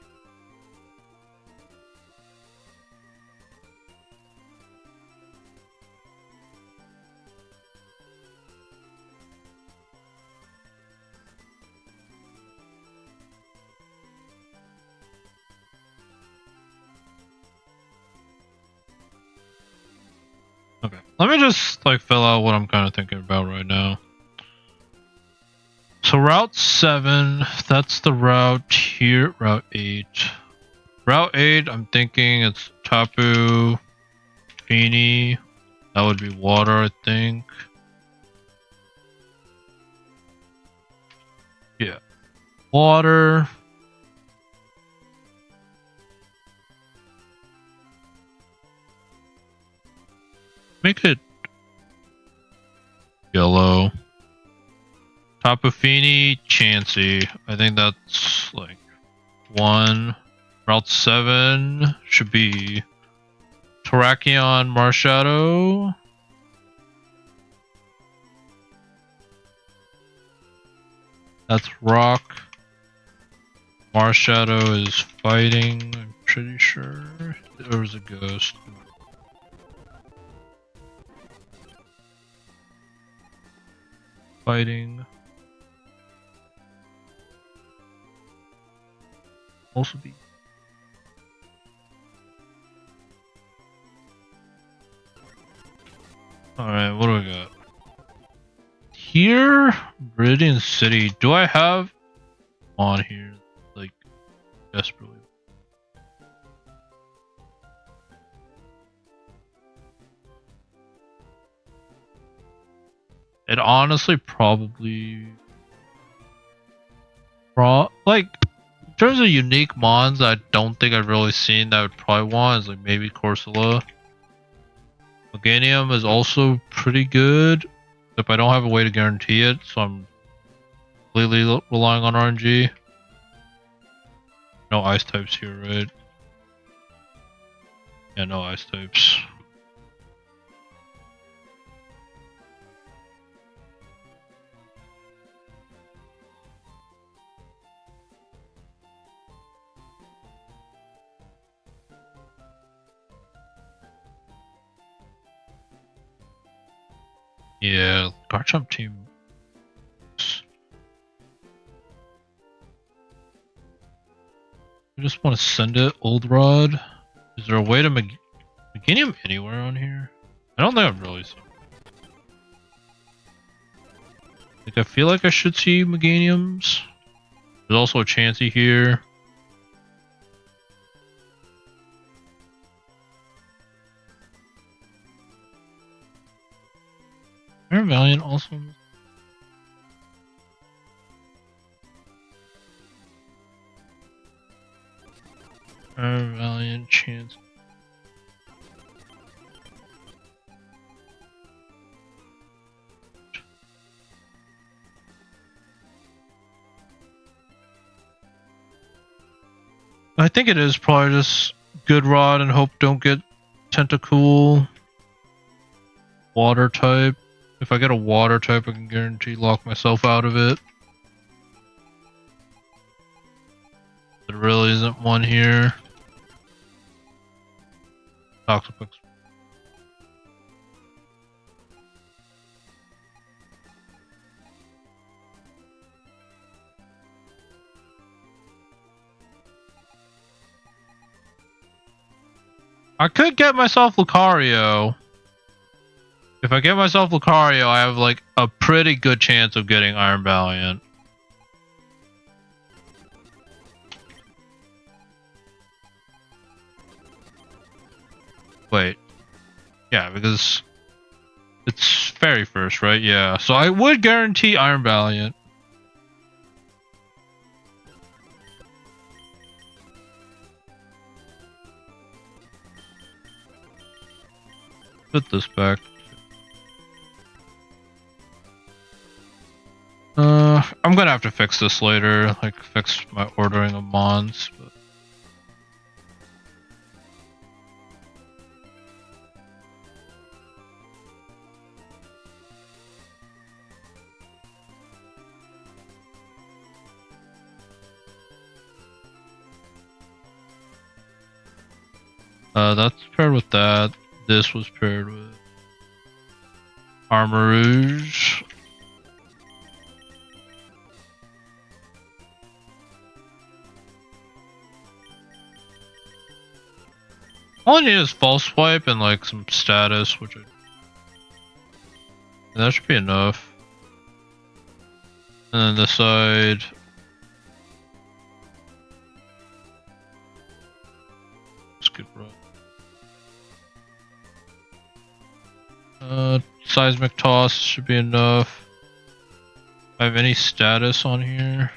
Okay, let me just like fill out what I'm kind of thinking about right now. So Route 7, that's the route here. Route 8. Route 8, I'm thinking it's Tapu, Fini. That would be water, I think. Yeah. Water. Make it yellow. Tapu Fini, Chansey. I think that's like 1. Route 7 should be Terrakion, Marshadow. That's rock. Marshadow is fighting, I'm pretty sure. There was a ghost. Fighting. Also be. Alright, what do we got? Here, Meridian City. Do I have on here? Like, desperately. It honestly probably. Like, in terms of unique mons, I don't think I've really seen that I would probably want is like maybe Corsola. Meganium is also pretty good, if I don't have a way to guarantee it, so I'm completely relying on RNG. No ice types here, right? Yeah, no ice types. Yeah, Garchomp team. I just want to send it, Old Rod. Is there a way to Meganium anywhere on here? I don't think I've really seen. Like, I feel like I should see Meganiums. There's also a Chansey here. Air Valiant also. Air Valiant chance. I think it is probably just good rod and hope don't get Tentacool. Water type. If I get a water type, I can guarantee lock myself out of it. There really isn't one here. Toxapex. I could get myself Lucario. If I get myself Lucario, I have like a pretty good chance of getting Iron Valiant. Wait. Yeah, because it's Fairy first, right? Yeah. So I would guarantee Iron Valiant. Put this back. I'm gonna have to fix this later, like fix my ordering of mons. That's paired with that. This was paired with Armarouge. All I need is False Swipe and like some status, which I That should be enough. And then this side. Skip run. Seismic toss should be enough. I have any status on here?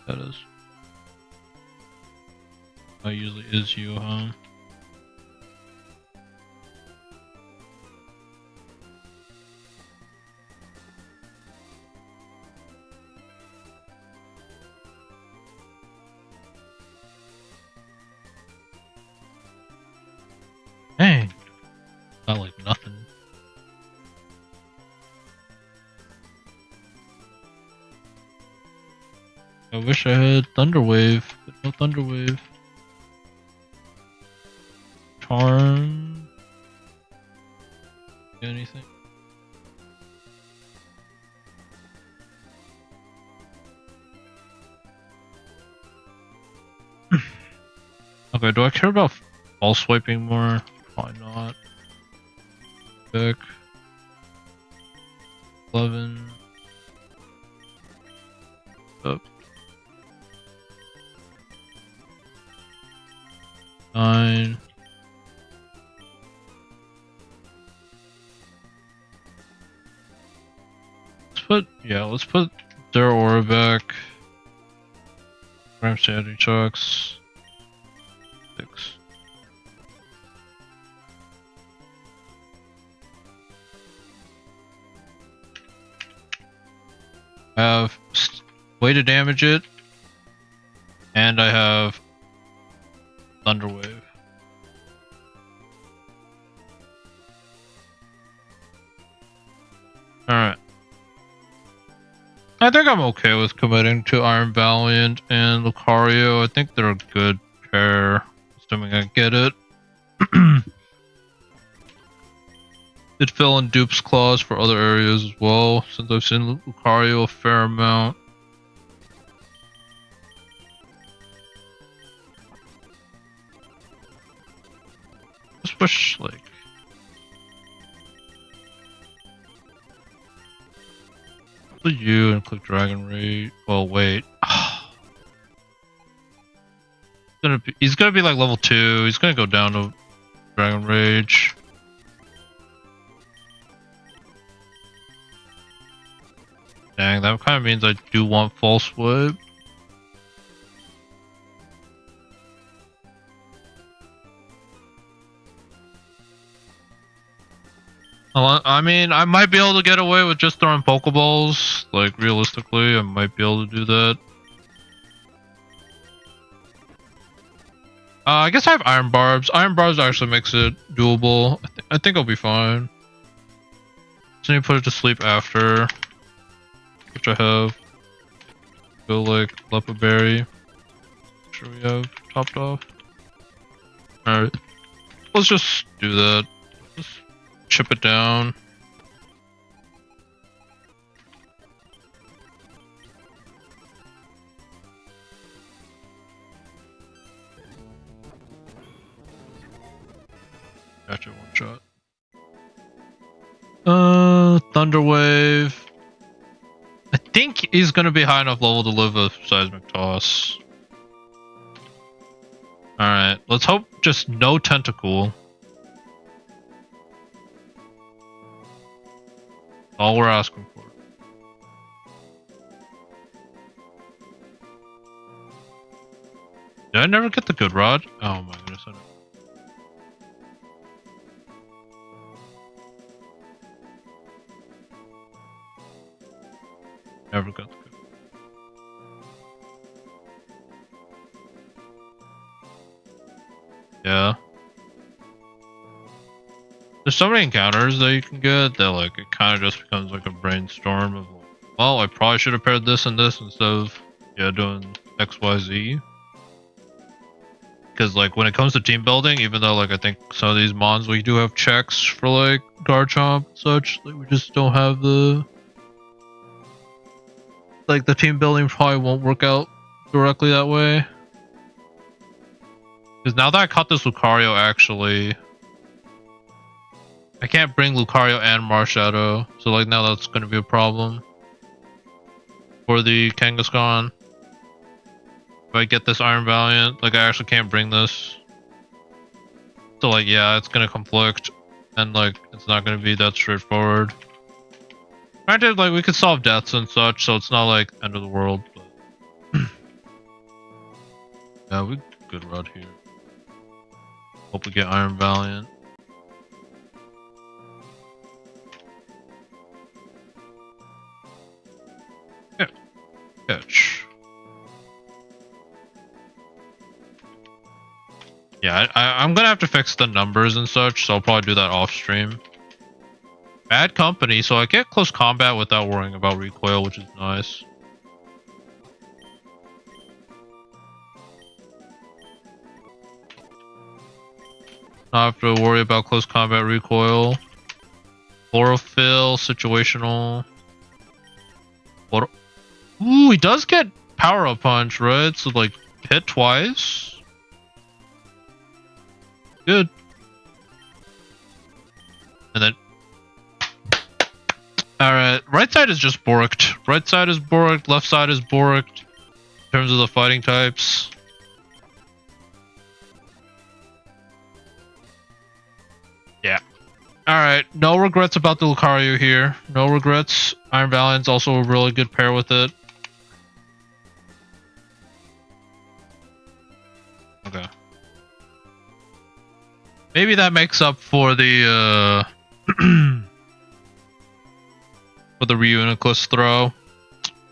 Status. Usually is you, huh? Dang. Not like nothing. I wish I had Thunderwave, but no Thunderwave. Charm. Anything? Okay, do I care about ball swiping more? Probably not. Pick 11. Up. 9. Let's put their aura back. Ram sanity checks. 6. I have way to damage it, and I have Thunderwave. Alright. I think I'm okay with committing to Iron Valiant and Lucario. I think they're a good pair, assuming I get it. Did fill in Dupe's Claws for other areas as well, since I've seen Lucario a fair amount. Just wish, like... Put you and click Dragon Rage. Well, wait. He's gonna be like level 2. He's gonna go down to Dragon Rage. Dang, that kind of means I do want False Whip. I mean, I might be able to get away with just throwing Pokeballs. Like, realistically, I might be able to do that. I guess I have Iron Barbs. Iron Barbs actually makes it doable. I think I'll be fine. So you put it to sleep after. Which I have. Go like Leopard Berry. Make sure we have topped off. Alright. Let's just do that. Just chip it down. Gotcha, one shot. Thunder Wave. I think he's gonna be high enough level to live a Seismic Toss. Alright, let's hope just no Tentacool. All we're asking for. Did I never get the good rod? Oh my goodness, I don't. Never got the good. Yeah. There's so many encounters that you can get that like it kind of just becomes like a brainstorm of like, well, I probably should have paired this and this instead of doing XYZ. Because like when it comes to team building, even though like I think some of these mons we do have checks for like Garchomp and such, like we just don't have the like the team building probably won't work out directly that way. Because now that I caught this Lucario actually I can't bring Lucario and Marshadow, so like now that's gonna be a problem for the Kangaskhan. If I get this Iron Valiant, like I actually can't bring this. So like yeah, it's gonna conflict, and like it's not gonna be that straightforward. Granted, like we could solve deaths and such, so it's not like end of the world. But yeah, we good run here. Hope we get Iron Valiant. Yeah, catch. Yeah, I'm gonna have to fix the numbers and such, so I'll probably do that off stream. Bad company, so I get close combat without worrying about recoil, which is nice. Not have to worry about close combat recoil. Chlorophyll, situational. What? Ooh, he does get power up punch, right? So like hit twice. Good. And then alright, right side is just borked. Right side is borked, left side is borked. In terms of the fighting types. Yeah. Alright, no regrets about the Lucario here. No regrets. Iron Valiant's also a really good pair with it. Okay. Maybe that makes up for the for the Reuniclus throw.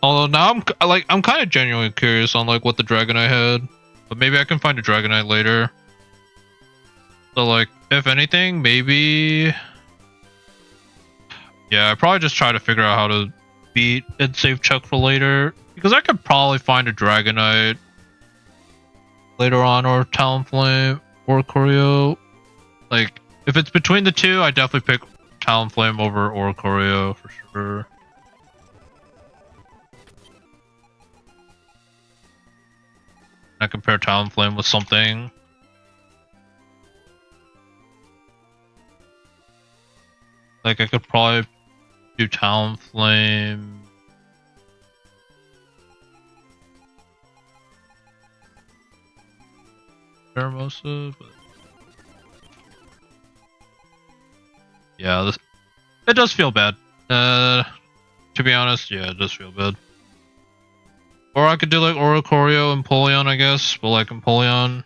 Although now I'm kind of genuinely curious on like what the Dragonite had, but maybe I can find a Dragonite later. So like, if anything, maybe yeah, I probably just try to figure out how to beat and save Chuck for later, because I could probably find a Dragonite later on, or Talonflame or Choreo. Like, if it's between the two, I definitely pick Talonflame over Oricorio for sure. I compare Talonflame with something. Like, I could probably do Talonflame. Pheromosa, but yeah, this it does feel bad. To be honest, yeah, it does feel bad. Or I could do like Oricorio and Empoleon, I guess, but like Empoleon,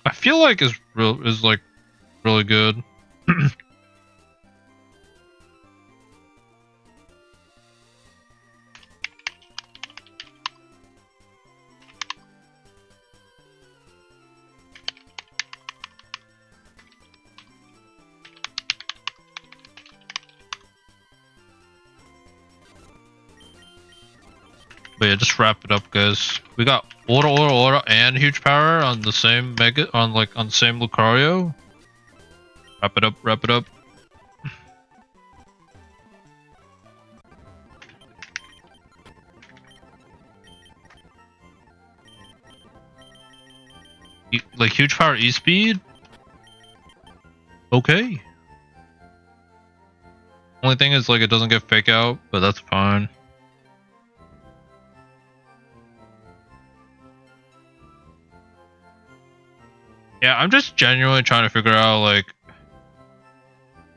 I feel like is like really good. But yeah, just wrap it up, guys. We got Aura, and huge power on the same on the same Lucario. Wrap it up, wrap it up. Like huge power E-speed? Okay. Only thing is like it doesn't get fake out, but that's fine. Yeah, I'm just genuinely trying to figure out, like,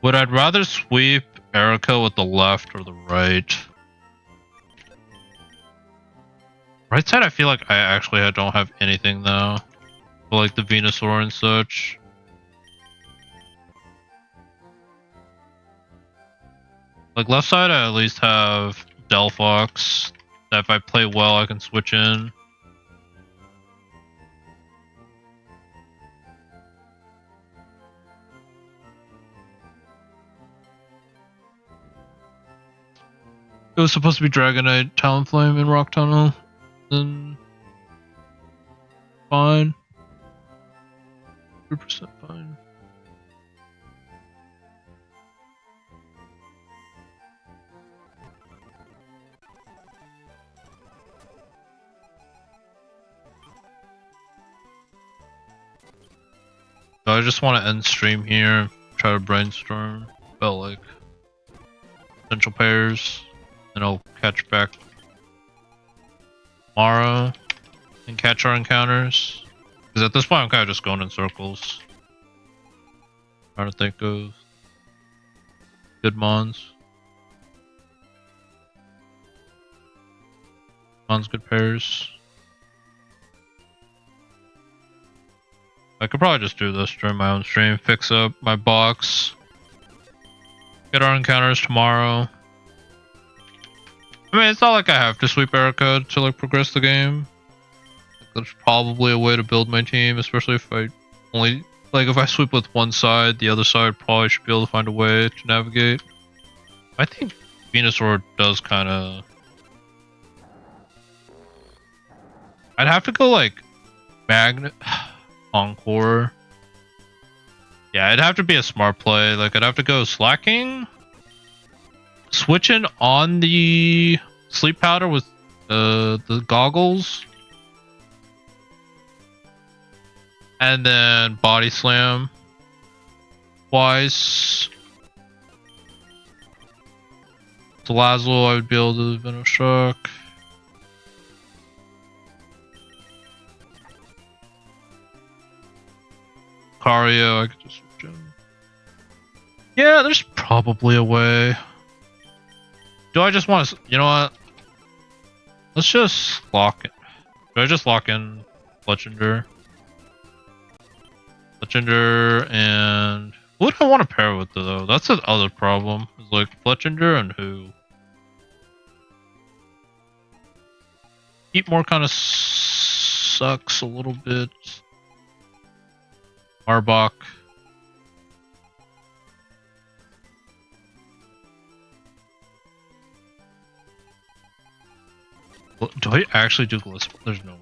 would I rather sweep Erica with the left or the right? Right side, I feel like I don't have anything though. But like the Venusaur and such. Like left side, I at least have Delphox. That if I play well, I can switch in. It was supposed to be Dragonite, Talonflame, and Rock Tunnel. Then fine. 100% fine. So I just want to end stream here, try to brainstorm. out like potential pairs, and I'll catch back tomorrow and catch our encounters. Because at this point, I'm kind of just going in circles. Trying to think of good mons. Mons, good pairs. I could probably just do this during my own stream. Fix up my box. Get our encounters tomorrow. I mean, it's not like I have to sweep Erica to like progress the game. There's probably a way to build my team, especially if I only like if I sweep with one side, the other side probably should be able to find a way to navigate. I think Venusaur does kind of. I'd have to go like Magnet Encore. Yeah, it'd have to be a smart play. Like I'd have to go Slacking, switching on the sleep powder with the goggles, and then Body Slam twice. To Lazo, I would be able to Venom Shock. Cario, I could just switch in. Yeah, there's probably a way. Do I just want to... You know what? Let's just lock it. Do I just lock in Fletchinder? Fletchinder and... What do I want to pair with though? That's the other problem. It's like Fletchinder and who? Heatmore kind of sucks a little bit. Arbok. Do I actually do Glisp? There's no way.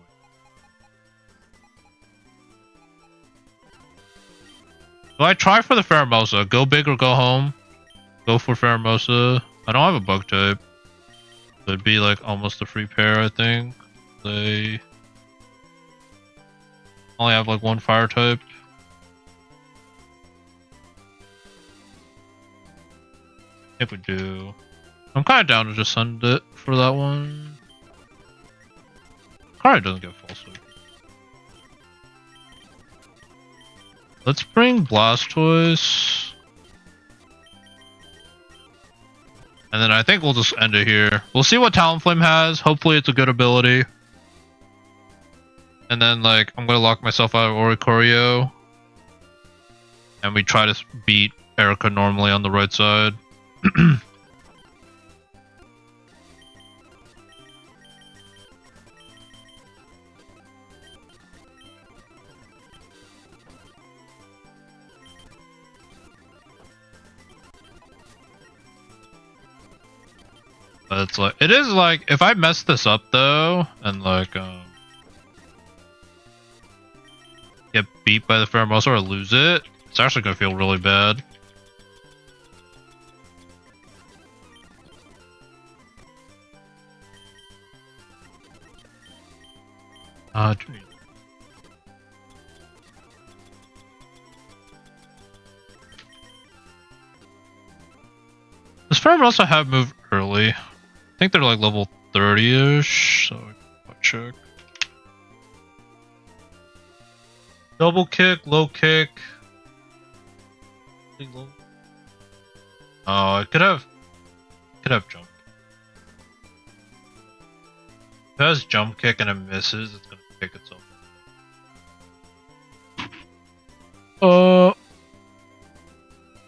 Do I try for the Pheromosa? Go big or go home? Go for Pheromosa. I don't have a bug type. It'd be like almost a free pair, I think. They only have like one fire type. I think we do. I'm kind of down to just send it for that one. Probably doesn't get full sweep. Let's bring Blastoise. And then I think we'll just end it here. We'll see what Talonflame has. Hopefully it's a good ability. And then like, I'm gonna lock myself out of Oricorio. And we try to beat Erica normally on the right side. But it's like, it is like, if I mess this up though, and like, get beat by the Pheromosa or lose it, it's actually gonna feel really bad. Does Pheromosa have moved early? I think they're like level 30-ish, so I'll check. Double kick, low kick. Oh, it could have jump. If it has jump kick and it misses, it's gonna kick itself.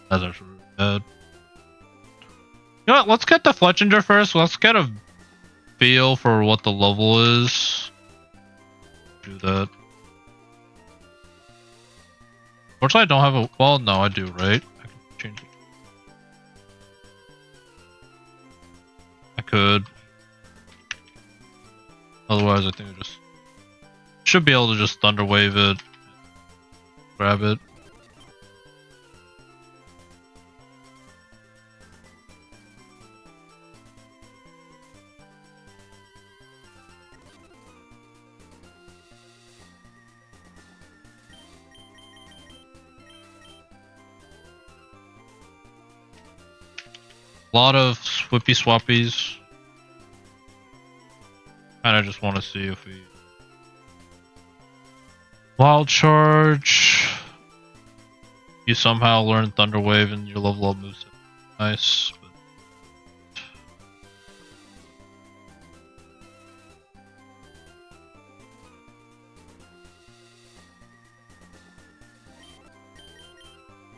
That's actually really bad. You know what? Let's get the Fletchinder first. Let's get a feel for what the level is. Do that. Fortunately, I don't have a... Well, no, I do, right? I can change it. I could. Otherwise, I think I just... Should be able to just Thunder Wave it. Grab it. A lot of swippy swappies. And I just want to see if we wild charge. You somehow learn Thunder Wave and your level up moves. Nice.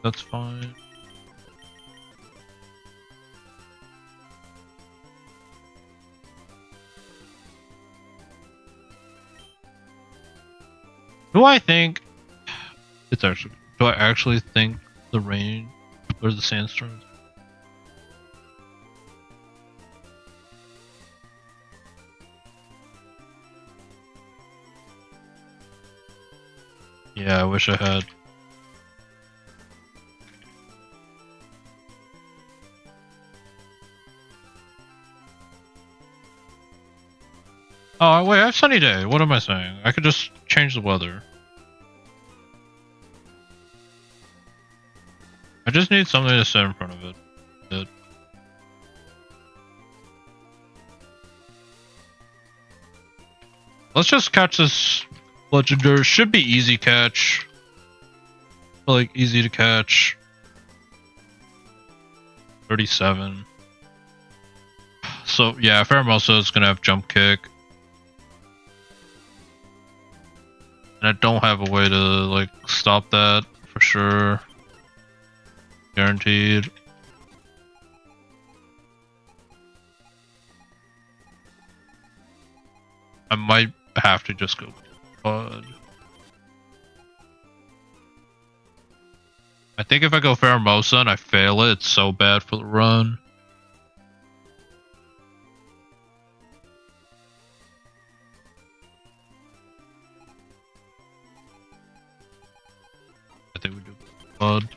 That's fine. Do I actually think the rain or the sandstorms? Yeah, I wish I had. Oh, wait, I have sunny day. What am I saying? I could just change the weather. I just need something to sit in front of it. Let's just catch this legendary. Should be easy catch. Like, easy to catch. 37. So, yeah, Pheromosa is gonna have jump kick. And I don't have a way to, like, stop that for sure. Guaranteed. I might have to just go Bud. I think if I go Pheromosa and I fail it, it's so bad for the run. I think we do Bud.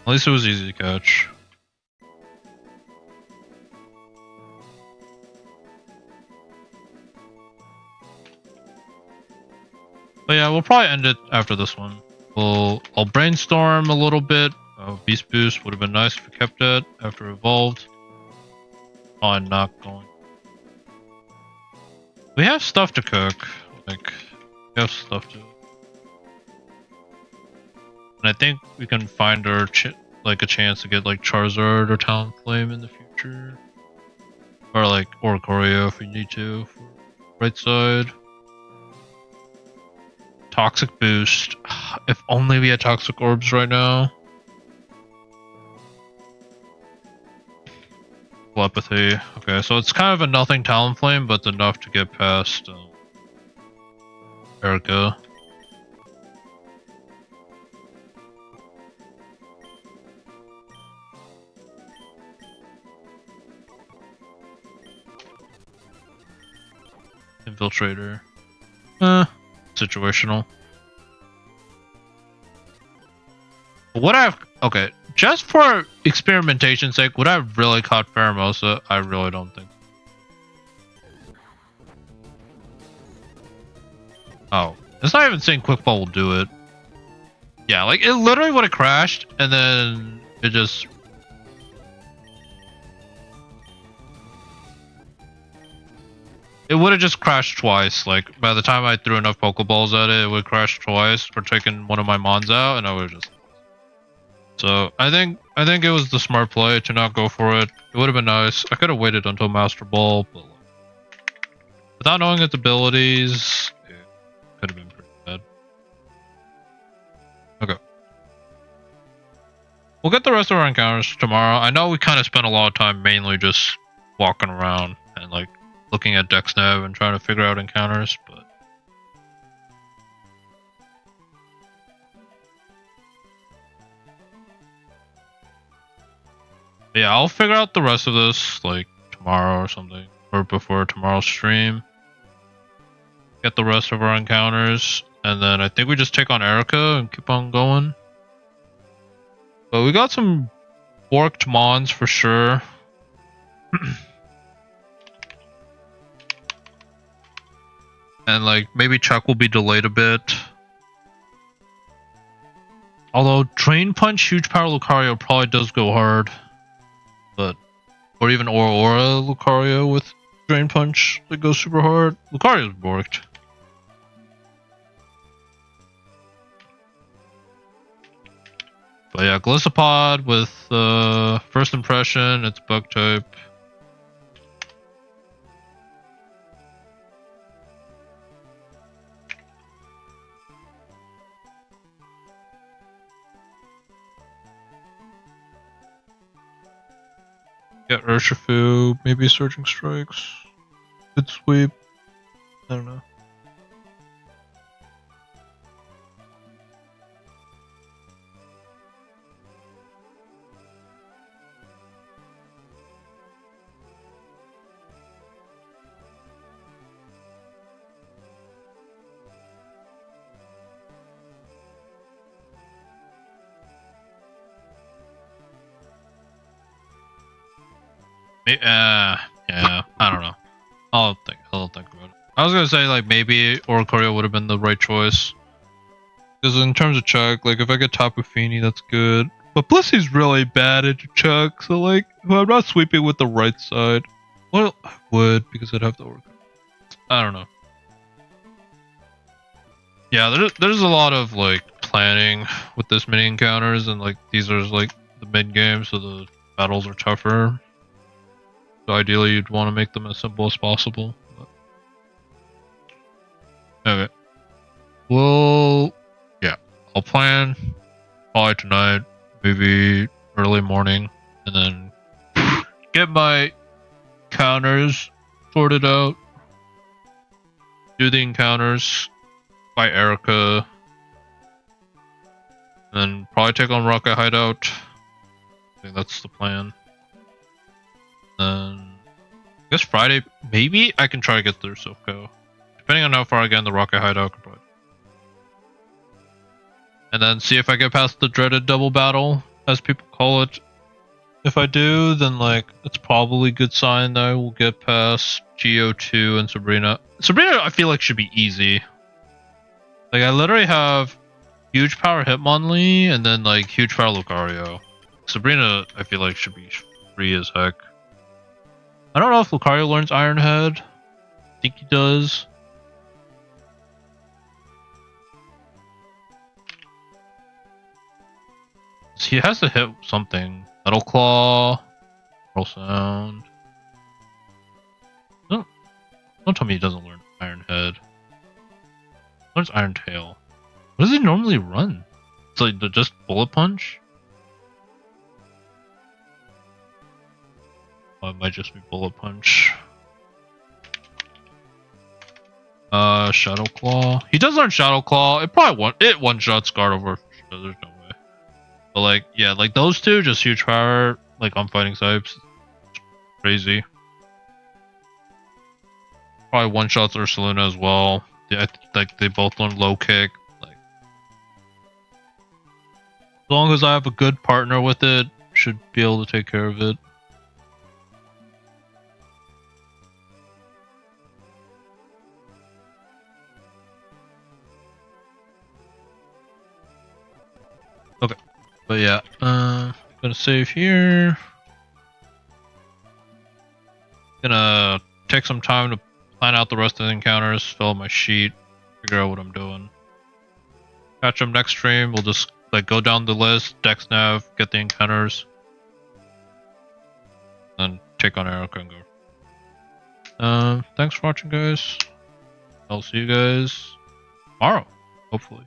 At least it was easy to catch. But yeah, we'll probably end it after this one. I'll brainstorm a little bit. Beast Boost would have been nice if we kept it after Evolved. Oh, I'm not going. We have stuff to cook. Like, we have stuff to. And I think we can find our like a chance to get like Charizard or Talonflame in the future, or like Oricorio if we need to. For right side. Toxic Boost. If only we had Toxic Orbs right now. Telepathy. Okay, so it's kind of a nothing Talonflame, but enough to get past Erica. Infiltrator. Situational. Would I have... Okay, just for experimentation's sake, would I have really caught Pheromosa? I really don't think. Oh, it's not even saying Quick Ball will do it. Yeah, like, it literally would have crashed, and then it just... It would have just crashed twice. Like, by the time I threw enough Pokeballs at it, it would crash twice for taking one of my Mons out, and I would just... So, I think it was the smart play to not go for it. It would have been nice. I could have waited until Master Ball, but... Without knowing its abilities, it could have been pretty bad. Okay. We'll get the rest of our encounters tomorrow. I know we kind of spent a lot of time mainly just walking around and, like, looking at DexNav and trying to figure out encounters, but yeah, I'll figure out the rest of this like tomorrow or something, or before tomorrow's stream. Get the rest of our encounters, and then I think we just take on Erica and keep on going. But we got some borked Mons for sure. And like maybe Chuck will be delayed a bit. Although Drain Punch, Huge Power Lucario probably does go hard. But or even Aura Lucario with Drain Punch that goes super hard. Lucario's borked. But yeah, Gliscopod with first impression, it's bug type. Get Urshifu, maybe Surging Strikes. Good sweep. I don't know. Yeah, I don't know. I'll think about it. I was gonna say like maybe Oricorio would have been the right choice. Because in terms of Chuck, like if I get Tapu Fini, that's good. But Blissey's really bad at Chuck, so like if I'm not sweeping with the right side. Well, I would because I'd have to Oricorio. I don't know. Yeah, there's a lot of like planning with this mini encounters, and like these are like the mid game, so the battles are tougher. So ideally, you'd want to make them as simple as possible. But... Okay. Well, yeah, I'll plan probably tonight, maybe early morning, and then get my counters sorted out. Do the encounters, fight Erica, and probably take on Rocket Hideout. I think that's the plan. Then I guess Friday, maybe I can try to get through Silco. Depending on how far I get in the Rocket Hideout, probably. And then see if I get past the dreaded double battle, as people call it. If I do, then like it's probably a good sign that I will get past Geo2 and Sabrina. Sabrina, I feel like should be easy. Like I literally have huge power Hitmonlee and then like huge power Lucario. Sabrina, I feel like should be free as heck. I don't know if Lucario learns Iron Head. I think he does. He has to hit something. Metal Claw. Roll Sound. Don't tell me he doesn't learn Iron Head. He learns Iron Tail. What does he normally run? It's like just Bullet Punch? Oh, it might just be Bullet Punch. Shadow Claw. He does learn Shadow Claw. It probably one-shots guard over. There's no way. But like, yeah, like those two, just huge power. Like on fighting types, crazy. Probably one-shots Ursaluna as well. Yeah, like they both learn low kick. Like, as long as I have a good partner with it, should be able to take care of it. Okay, but yeah, gonna save here. Gonna take some time to plan out the rest of the encounters, fill out my sheet, figure out what I'm doing. Catch them next stream. We'll just like go down the list, DexNav, get the encounters, then take on Erica and go. Thanks for watching, guys. I'll see you guys tomorrow, hopefully.